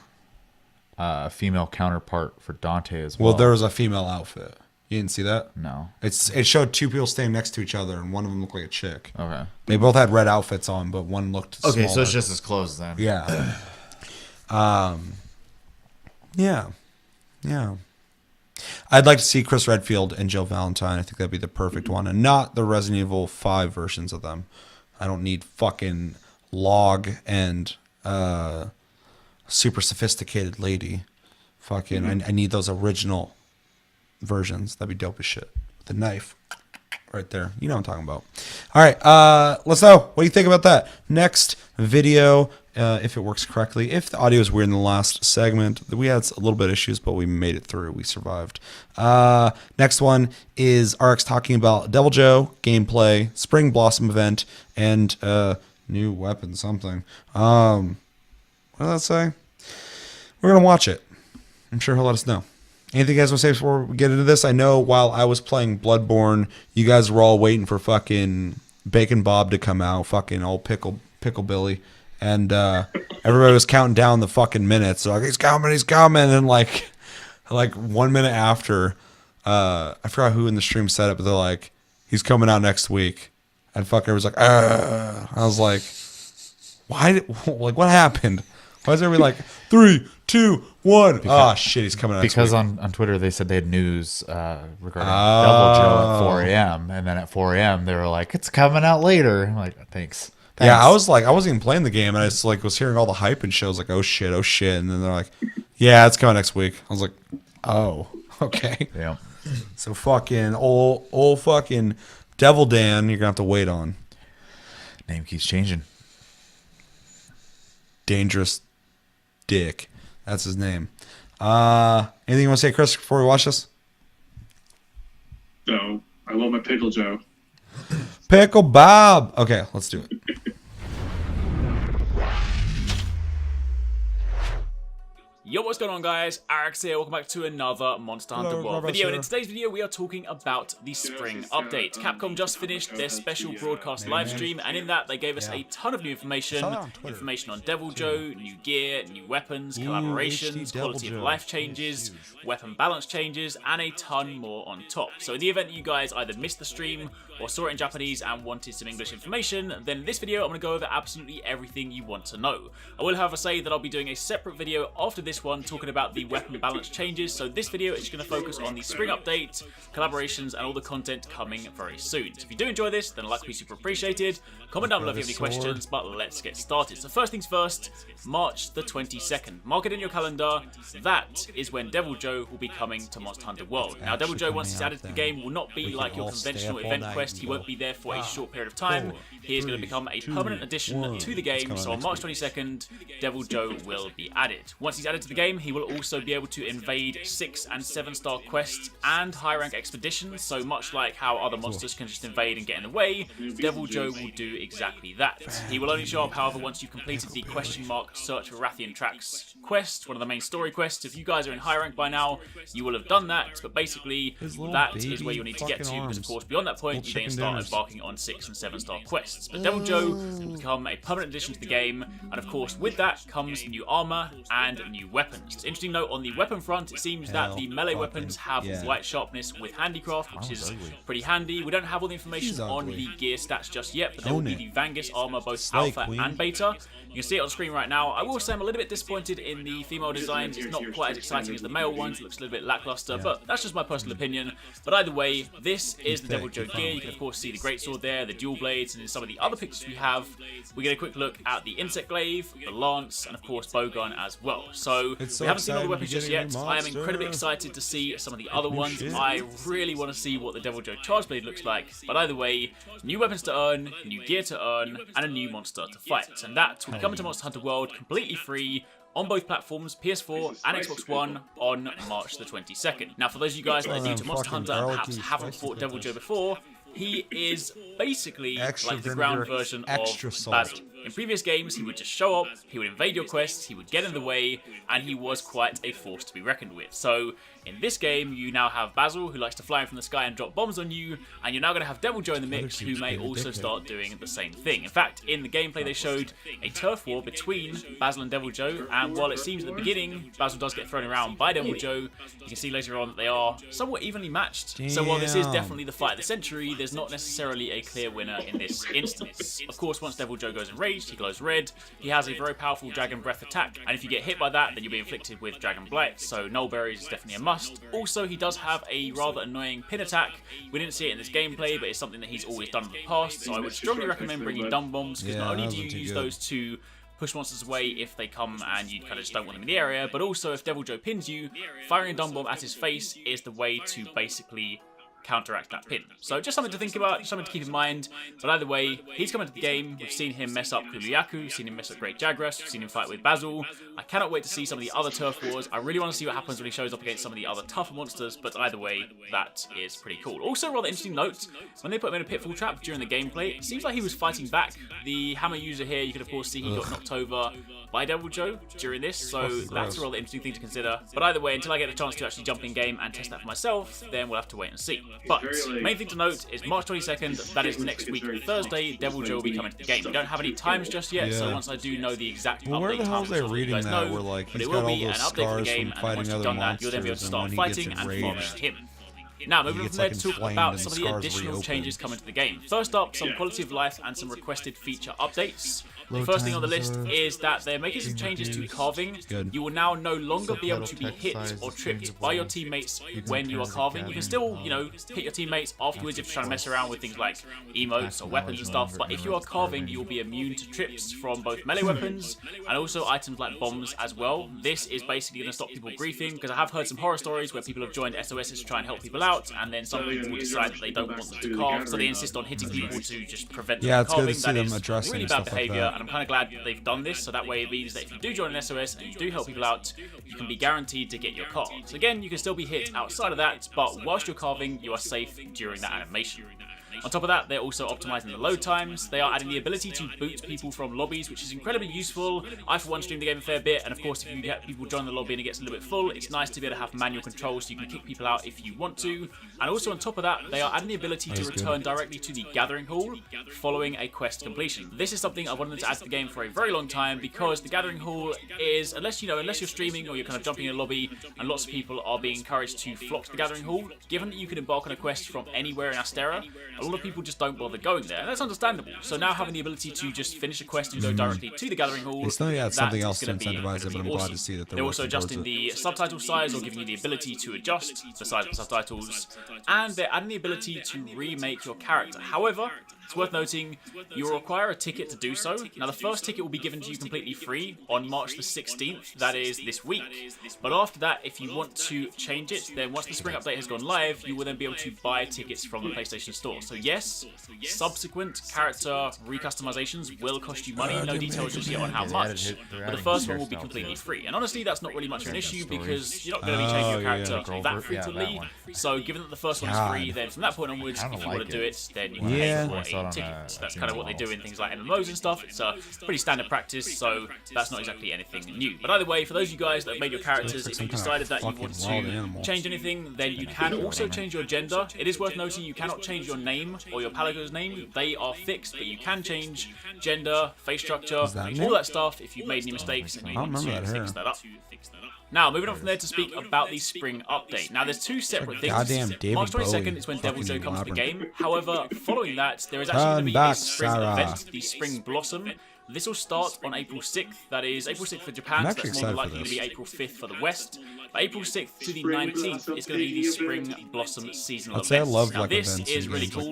a female counterpart for Dante as well.
Well, there was a female outfit. You didn't see that?
No.
It showed two people standing next to each other, and one of them looked like a chick.
Okay.
They both had red outfits on, but one looked smaller.
So it's just as close then.
Yeah. Yeah. I'd like to see Chris Redfield and Jill Valentine. I think that'd be the perfect one, and not the Resident Evil 5 versions of them. I don't need fucking Log and super sophisticated lady. Fucking, I need those original versions. That'd be dope as shit. The knife right there. You know what I'm talking about. All right. Let's know. What do you think about that? Next video, if it works correctly. If the audio is weird in the last segment, we had a little bit of issues, but we made it through. We survived. Next one is RX talking about Deviljho gameplay, Spring Blossom event, and new weapon something. What did that say? We're going to watch it. I'm sure he'll let us know. Anything you guys want to say before we get into this? I know while I was playing Bloodborne, you guys were all waiting for fucking Bacon Bob to come out, fucking old Pickle Billy, and everybody was counting down the fucking minutes. So like, he's coming, and like 1 minute after, I forgot who in the stream said it, but they're like, he's coming out next week, and fucker was like, I was like, why? What happened? Why is everybody like 3, 2, 1? Oh shit, he's coming out next
Because
week.
on Twitter they said they had news regarding Deviljho at 4 a.m. and then at 4 a.m. they were like, "It's coming out later." I'm like, thanks.
Yeah, I was like, I wasn't even playing the game, and I just like was hearing all the hype and shit. I was like, oh shit, and then they're like, yeah, it's coming next week. I was like, oh, okay.
Yeah.
So fucking old fucking Devil Dan, you're gonna have to wait on.
Name keeps changing.
Dangerous Dick. That's his name. Anything you want to say, Chris, before we watch this?
No, I want my Pickle Joe.
Pickle Bob. Okay, let's do it.
Yo, what's going on, guys? Alex here. Welcome back to another Monster Hunter World video. And in today's video, we are talking about the spring update. Capcom just finished their special broadcast live stream, and in that, they gave us a ton of new information. Information on Deviljho, new gear, new weapons, collaborations, quality of life changes, weapon balance changes, and a ton more on top. So in the event that you guys either missed the stream or saw it in Japanese and wanted some English information, then in this video, I'm going to go over absolutely everything you want to know. I will, however, say that I'll be doing a separate video after this this one talking about the weapon balance changes. So this video is going to focus on the spring update, collaborations, and all the content coming very soon. So if you do enjoy this, then a like would be super appreciated. Comment down below if you have any questions, but let's get started. So first things first, March the 22nd. Mark it in your calendar. That is when Deviljho will be coming to Monster Hunter World. Now Deviljho, once he's added to the game, will not be like your conventional event quest. He won't be there for a short period of time. He is going to become a permanent addition to the game. So on March 22nd, Deviljho will be added. Once he's added to the game, he will also be able to invade 6 and 7 star quests and high rank expeditions. So much like how other monsters can just invade and get in the way, Deviljho will do exactly that. He will only show up, however, once you've completed the question mark Search for Rathian Tracks quest, one of the main story quests. If you guys are in high rank by now, you will have done that, but basically that is where you'll need to get to, because of course beyond that point you then start embarking on 6 and 7 star quests. But Deviljho will become a permanent addition to the game, and of course with that comes new armor and new weapons. Interesting note on the weapon front, it seems that the melee weapons have white sharpness with handicraft, which is pretty handy. We don't have all the information on the gear stats just yet, but there will be the Vangus armor, both alpha and beta. You can see it on screen right now. I will say I'm a little bit disappointed in the female designs. It's not quite as exciting as the male ones. It looks a little bit lackluster, but that's just my personal opinion. But either way, this is the Deviljho gear. You can of course see the greatsword there, the dual blades, and in some of the other pictures we have, we get a quick look at the insect glaive, the lance, and of course bowgun as well. So we haven't seen all the weapons just yet. I am incredibly excited to see some of the other ones. I really want to see what the Deviljho charge blade looks like. But either way, new weapons to earn, new gear to earn, and a new monster to fight. And that will be coming to Monster Hunter World completely free on both platforms, PS4 and Xbox One, on March the 22nd. Now, for those of you guys that are new to Monster Hunter and perhaps haven't fought Deviljho before, he is basically like the ground version of Basil. In previous games, he would just show up, he would invade your quests, he would get in the way, and he was quite a force to be reckoned with. So, in this game, you now have Basil, who likes to fly in from the sky and drop bombs on you, and you're now going to have Deviljho in the mix, who may also start doing the same thing. In fact, in the gameplay, they showed a turf war between Basil and Deviljho, and while it seems at the beginning, Basil does get thrown around by Deviljho, you can see later on that they are somewhat evenly matched. So while this is definitely the fight of the century, there's not necessarily a clear winner in this instance. Of course, once Deviljho goes enraged, he glows red, he has a very powerful Dragon Breath attack, and if you get hit by that, then you'll be inflicted with Dragon Blight, so Null Berries is definitely a must. Also, he does have a rather annoying pin attack. We didn't see it in this gameplay, but it's something that he's always done in the past, so I would strongly recommend bringing Dumb Bombs, because not only do you use those to push monsters away if they come and you kind of just don't want them in the area, but also if Deviljho pins you, firing a Dumb Bomb at his face is the way to basically counteract that pin. So just something to think about, just something to keep in mind. But either way, he's coming to the game. We've seen him mess up Kuluyaku, seen him mess up Great Jagras, we've seen him fight with Basil. I cannot wait to see some of the other turf wars. I really want to see what happens when he shows up against some of the other tougher monsters, but either way, that is pretty cool. Also, rather interesting note, when they put him in a pitfall trap during the gameplay, it seems like he was fighting back. The hammer user here, you can of course see he got knocked over by Deviljho during this, so that's a rather interesting thing to consider. But either way, until I get a chance to actually jump in game and test that for myself, then we'll have to wait and see. But main thing to note is March 22nd, that is next week Thursday, Deviljho will be coming to the game. We don't have any times just yet, so once I do know the exact update time, I'm sure you guys know, but it will be an update for the game, and once you've done that, you'll then be able to start fighting and farming him. Now, moving on from there to talk about some of the additional changes coming to the game. First up, some quality of life and some requested feature updates. The first thing on the list is that they're making some changes to carving. You will now no longer be able to be hit or tripped by your teammates when you are carving. You can still, you know, hit your teammates afterwards if you're trying to mess around with things like emotes or weapons and stuff, but if you are carving, you'll be immune to trips from both melee weapons and also items like bombs as well. This is basically going to stop people griefing, because I have heard some horror stories where people have joined SOSs to try and help people out, and then some people will decide that they don't want them to carve, so they insist on hitting people to just prevent them from carving. That is really bad behaviour, and I'm kind of glad that they've done this, so that way it means that if you do join an SOS and you do help people out, you can be guaranteed to get your cards. Again, you can still be hit outside of that, but whilst you're carving, you are safe during that animation. On top of that, they're also optimizing the load times. They are adding the ability to boot people from lobbies, which is incredibly useful. I, for one, stream the game a fair bit, and of course, if you get people join the lobby and it gets a little bit full, it's nice to be able to have manual control so you can kick people out if you want to. And also on top of that, they are adding the ability to return directly to the Gathering Hall following a quest completion. This is something I wanted to add to the game for a very long time, because the Gathering Hall is, unless you're streaming or you're kind of jumping in a lobby and lots of people are being encouraged to flock to the Gathering Hall, given that you can embark on a quest from anywhere in Astera, a lot of people just don't bother going there, and that's understandable. So now having the ability to just finish a quest and go directly to the Gathering Hall,
They still add something else to
gonna be
incentivize it, but I'm glad
awesome.
to see that
They're also adjusting the subtitle size, or giving you the ability to adjust the size of the subtitles, and they're adding the ability to remake your character. However, it's worth noting, you'll require a ticket to do so. Now, the first ticket will be given to you completely free on March the 16th, that is this week. But after that, if you want to change it, then once the spring update has gone live, you will then be able to buy tickets from the PlayStation Store. So yes, subsequent character recustomizations will cost you money. No details just yet on how much, but the first one will be completely free. And honestly, that's not really much of an issue because you're not going to be changing your character that frequently. So given that the first one is free, then from that point onwards, if you want to do it, then you can pay for a ticket. That's kind of what they do in things like MMOs and stuff. It's a pretty standard practice, so that's not exactly anything new. But either way, for those of you guys that have made your characters, if you decided that you want to change anything, then you can also change your gender. It is worth noting you cannot change your name or your Palago's name. They are fixed, but you can change gender, face structure, all that stuff if you've made any mistakes and you want to fix that up. Now, moving on from there to speak about the spring update. Now, there's two separate things. March 22nd is when Deviljho comes to the game. However, following that, there is actually going to be a spring event, the Spring Blossom. This will start on April 6th. That is April 6th for Japan. So that's more than likely going to be April 5th for the West. But April 6th to the 19th is going to be the Spring Blossom seasonal event. Now, this is really cool.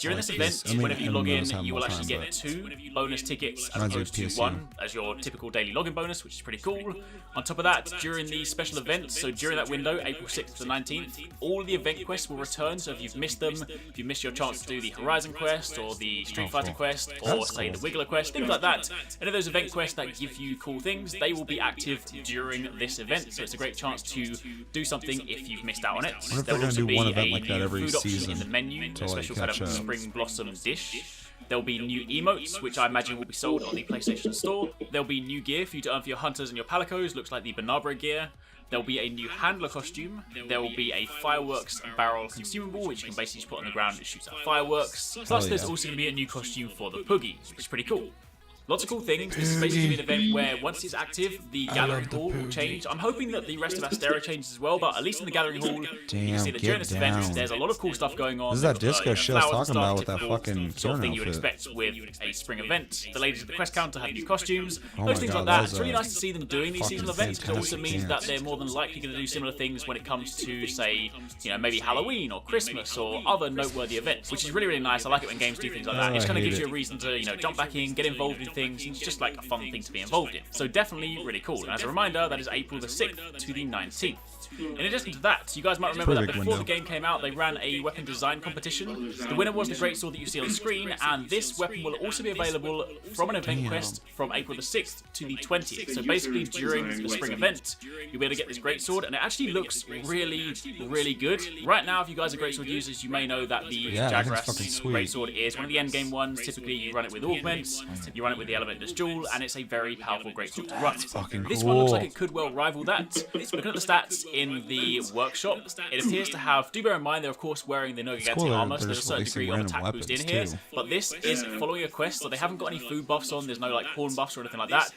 During this event, whenever you log in, you will actually get 2 bonus tickets as opposed to 1 as your typical daily login bonus, which is pretty cool. On top of that, during the special event, so during that window, April 6th to the 19th, all the event quests will return. So if you've missed them, if you missed your chance to do the Horizon quest or the Street Fighter quest or say the Wiggler quest, things like that, any of those event quests that give you cool things, they will be active during this event. So it's a great chance to do something if you've missed out on it. There will also be a new food option in the menu, a special kind of Spring Blossom dish. There'll be new emotes, which I imagine will be sold on the PlayStation Store. There'll be new gear for you to earn for your hunters and your palicos, looks like the Banabre gear. There'll be a new handler costume. There will be a fireworks barrel consumable, which you can basically just put on the ground and shoots out fireworks. Plus, there's also going to be a new costume for the Puggy, which is pretty cool. Lots of cool things. This is basically an event where once it's active, the Gathering Hall will change. I'm hoping that the rest of Astera changes as well, but at least in the Gathering Hall, you can see that during this event, there's a lot of cool stuff going on.
This is that disco shit I was talking about with that fucking
sort of thing you would expect with a spring event. The ladies at the quest counter have new costumes, those things like that. It's really nice to see them doing these seasonal events because it also means that they're more than likely going to do similar things when it comes to, say, you know, maybe Halloween or Christmas or other noteworthy events, which is really, really nice. I like it when games do things like that. It just kind of gives you a reason to, you know, jump back in, get involved in things, and it's just like a fun thing to be involved in. So definitely really cool. And as a reminder, that is April the 6th to the 19th. In addition to that, you guys might remember that before the game came out, they ran a weapon design competition. The winner was the greatsword that you see on screen, and this weapon will also be available from an event quest from April the 6th to the 20th. So basically, during the spring event, you'll be able to get this greatsword, and it actually looks really, really good. Right now, if you guys are greatsword users, you may know that the Jagras greatsword is one of the endgame ones. Typically, you run it with augments, you run it with the Elementus Jewel, and it's a very powerful greatsword to run. This one looks like it could well rival that. Looking at the stats in the workshop, it appears to have, do bear in mind they're of course wearing the Nogiganti armor, so there's a certain degree of attack boost in here, but this is following a quest, so they haven't got any food buffs on, there's no like horn buffs or anything like that.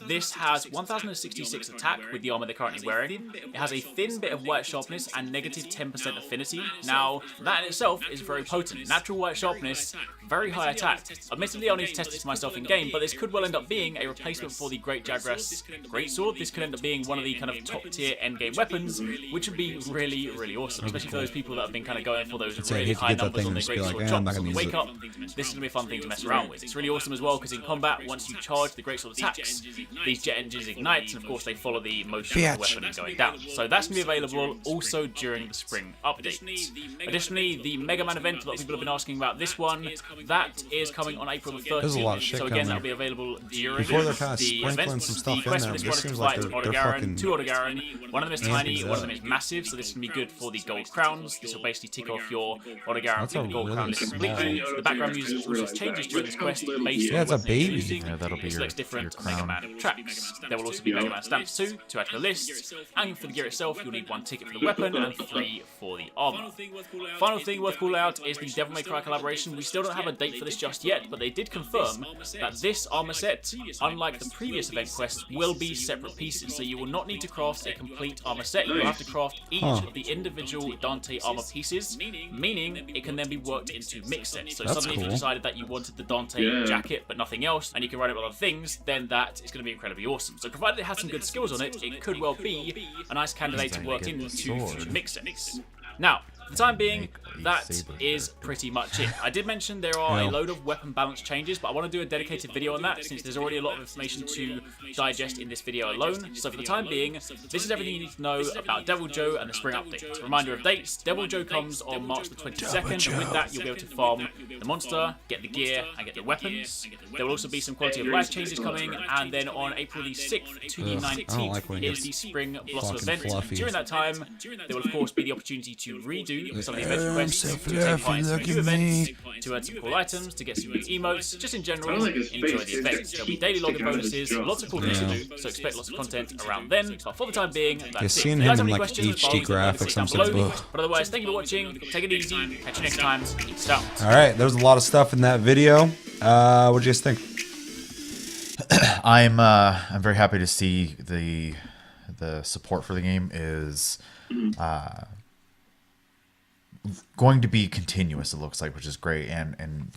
This has 1066 attack with the armor they're currently wearing. It has a thin bit of white sharpness and negative 10% affinity. Now, that in itself is very potent. Natural white sharpness, very high attack. Admittedly, I'll need to test this myself in game, but this could well end up being a replacement for the Great Jagras Greatsword. This could end up being one of the kind of top tier endgame weapons, which would be really, really awesome, especially for those people that have been kind of going for those really high numbers on their Greatsword drops on the wake up. This is going to be a fun thing to mess around with. It's really awesome as well because in combat, once you charge the Greatsword attacks, these jet engines ignite, and of course they follow the motion of the weapon going down. So that's going to be available also during the spring update. Additionally, the Mega Man event, a lot of people have been asking about this one. That is coming on April the 30th. So again, that'll be available during the event. The quest for this one is to fight Odogaron, 2 Odogaron. One of them is tiny, one of them is massive, so this can be good for the gold crowns. This will basically tick off your Odogaron with the gold crown list completely. The background music also changes during this quest based on what you're using. It selects different Mega Man tracks. There will also be Mega Man stamps too to add to the list. And for the gear itself, you'll need 1 ticket for the weapon and 3 for the armor. Final thing worth calling out is the Devil May Cry collaboration. We still don't have a date for this just yet, but they did confirm that this armor set, unlike the previous event quests, will be separate pieces, so you will not need to craft a complete armor set. You'll have to craft each of the individual Dante armor pieces, meaning it can then be worked into mix sets. So suddenly if you decided that you wanted the Dante jacket but nothing else, and you can ride it with other things, then that is going to be incredibly awesome. So provided it has some good skills on it, it could well be a nice candidate to work into future mix sets. Now, for the time being, that is pretty much it. I did mention there are a load of weapon balance changes, but I want to do a dedicated video on that since there's already a lot of information to digest in this video alone. So for the time being, this is everything you need to know about Deviljho and the spring update. Reminder of dates, Deviljho comes on March the 22nd, and with that you'll be able to farm the monster, get the gear, and get the weapons. There will also be some quality of life changes coming, and then on April the 6th to the 19th is the Spring Blossom event. During that time, there will of course be the opportunity to redo some of the event requests, to take part in some new events, to earn some cool items, to get some new emotes, just in general, enjoy the event. There'll be daily login bonuses, lots of cool things to do, so expect lots of content around then. But for the time being, that's it.
Seeing
If you guys
him
have
in
any
like
questions,
HD graphics, I'm
down below.
so.
But otherwise, thank you for watching, take it easy, catch you next time, peace out.
All right, there was a lot of stuff in that video. What do you guys think?
I'm very happy to see the support for the game is going to be continuous. It looks like, which is great, and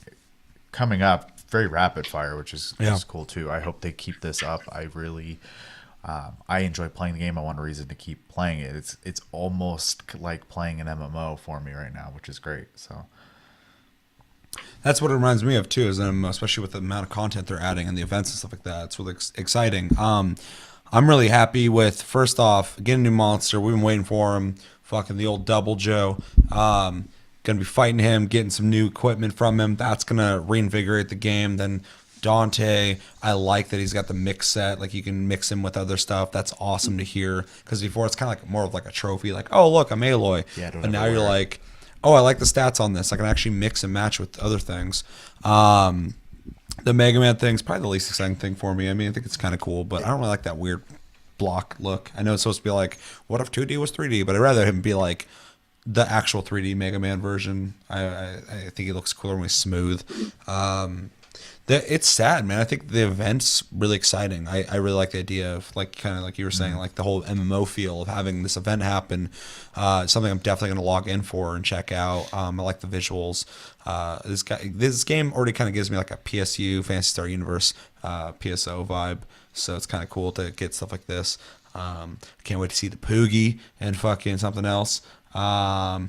coming up very rapid fire, which is cool too. I hope they keep this up. I really I enjoy playing the game. I want a reason to keep playing it. It's almost like playing an MMO for me right now, which is great. So
that's what it reminds me of too, is especially with the amount of content they're adding and the events and stuff like that. It's really exciting. I'm really happy with, first off, getting a new monster. We've been waiting for him. Fucking the old Deviljho. Gonna be fighting him, getting some new equipment from him. That's gonna reinvigorate the game. Then Dante, I like that he's got the mix set. Like you can mix him with other stuff. That's awesome to hear. Because before it's kind of like more of like a trophy. Like, oh look, I'm Aloy.
Yeah,
but now you're like, oh, I like the stats on this. I can actually mix and match with other things. The Mega Man thing's probably the least exciting thing for me. I mean, I think it's kind of cool, but I don't really like that weird block look. I know it's supposed to be like, what if 2D was 3D? But I'd rather him be like the actual 3D Mega Man version. I think he looks cooler when he's smooth. It's sad, man. I think the event's really exciting. I really like the idea of, like, kind of like you were saying, like the whole MMO feel of having this event happen. Something I'm definitely going to log in for and check out. I like the visuals. This game already kind of gives me like a PSU, Fantasy Star Universe, PSO vibe. So it's kind of cool to get stuff like this. Can't wait to see the Poogie and fucking something else. I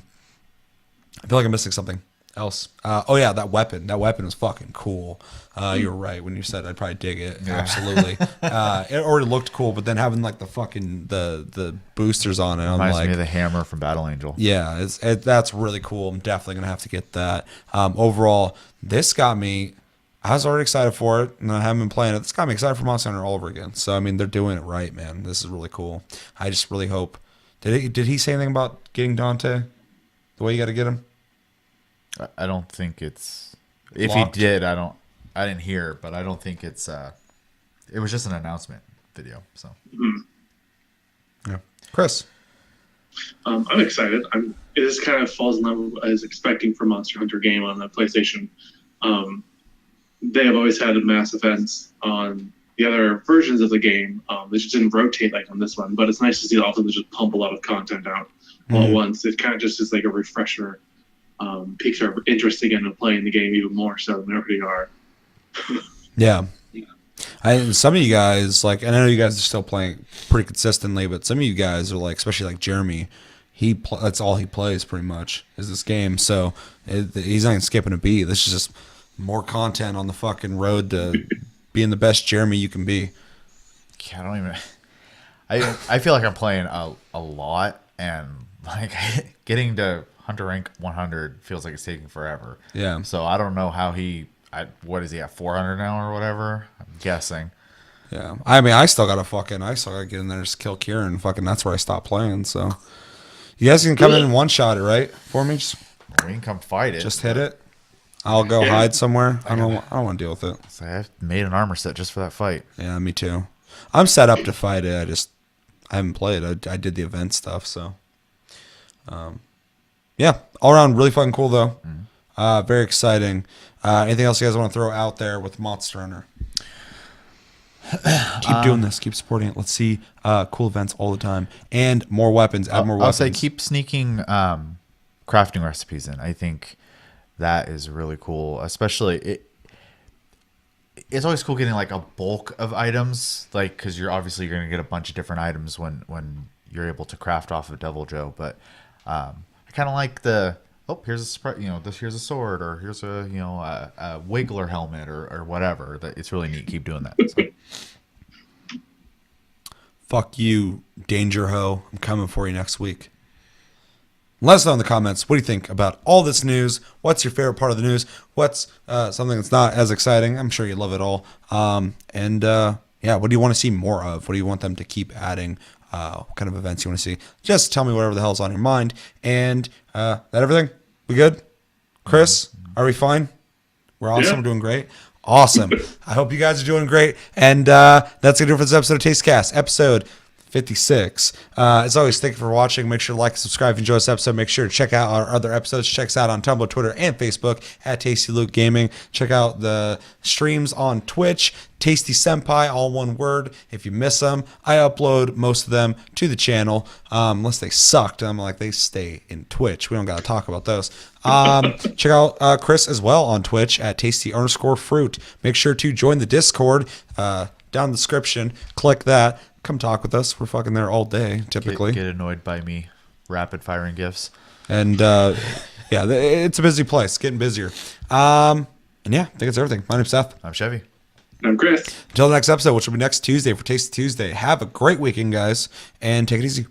feel like I'm missing something else. Oh yeah, that weapon. That weapon was fucking cool. You're right when you said I'd probably dig it. Yeah. Absolutely. It already looked cool, but then having like the fucking the boosters on it, I'm
reminds
like,
me of the hammer from Battle Angel.
Yeah, that's really cool. I'm definitely gonna have to get that. Overall, this got me. I was already excited for it, and I haven't been playing it. This got me excited for Monster Hunter all over again. So I mean, they're doing it right, man. This is really cool. I just really hope. Did he say anything about getting Dante? The way you got to get him?
I don't think it's. If
Locked.
he did, I didn't hear, but I don't think it's. It was just an announcement video. So.
Yeah, Chris.
I'm excited. This kind of falls in line with what I was expecting from Monster Hunter game on the PlayStation. They have always had mass events on the other versions of the game. They just didn't rotate like on this one, but it's nice to see that also they just pump a lot of content out all at once. It kind of just is like a refresher, piques our interest again in playing the game even more so than they already are.
Yeah. Some of you guys, like, and I know you guys are still playing pretty consistently, but some of you guys are like, especially like Jeremy, that's all he plays pretty much is this game. So he's not even skipping a beat. This is just more content on the fucking road to being the best Jeremy you can be.
Yeah, I don't even. I feel like I'm playing a lot, and like getting to Hunter rank 100 feels like it's taking forever.
Yeah.
So I don't know how what is he at 400 now or whatever? I'm guessing.
Yeah. I mean, I still gotta get in there and just kill Kieran. Fucking, that's where I stopped playing. So you guys can come in and one shot it, right? For me, just
We can come fight it.
Just hit it. I'll go hide somewhere. I don't want to deal with it.
So I made an armor set just for that fight.
Yeah, me too. I'm set up to fight it. I haven't played. I did the event stuff, so. Yeah, all around really fucking cool though. Very exciting. Anything else you guys want to throw out there with Monster Hunter? Keep doing this. Keep supporting it. Let's see cool events all the time and more weapons. Add more weapons.
I'll say keep sneaking crafting recipes in. I think that is really cool. Especially it's always cool getting like a bulk of items, like because you're going to get a bunch of different items when you're able to craft off of Deviljho. But I kind of like here's here's a sword, or here's a Wiggler helmet, or whatever. That it's really neat. Keep doing that. So.
Fuck you, Danger Ho. I'm coming for you next week. Let us know in the comments, what do you think about all this news? What's your favorite part of the news? What's something that's not as exciting? I'm sure you love it all. What do you want to see more of? What do you want them to keep adding? What kind of events you want to see? Just tell me whatever the hell's on your mind. And that everything? We good? Chris, are we fine? We're awesome.
Yeah.
We're doing great. Awesome. I hope you guys are doing great. And that's going to do it for this episode of Tastecast, episode 56. As always, thank you for watching. Make sure to like, subscribe, enjoy this episode. Make sure to check out our other episodes. Check us out on Tumblr, Twitter, and Facebook at Tasty Luke Gaming. Check out the streams on Twitch, Tasty Senpai, all one word. If you miss them, I upload most of them to the channel, unless they sucked. I'm like, they stay in Twitch. We don't got to talk about those. Check out Chris as well on Twitch at Tasty_fruit. Make sure to join the Discord down in the description. Click that. Come talk with us. We're fucking there all day, typically.
Get annoyed by me rapid firing gifts.
And it's a busy place, getting busier. I think it's everything. My name's Seth.
I'm Chevy.
I'm Chris.
Until the next episode, which will be next Tuesday for Tasty Tuesday. Have a great weekend, guys, and take it easy.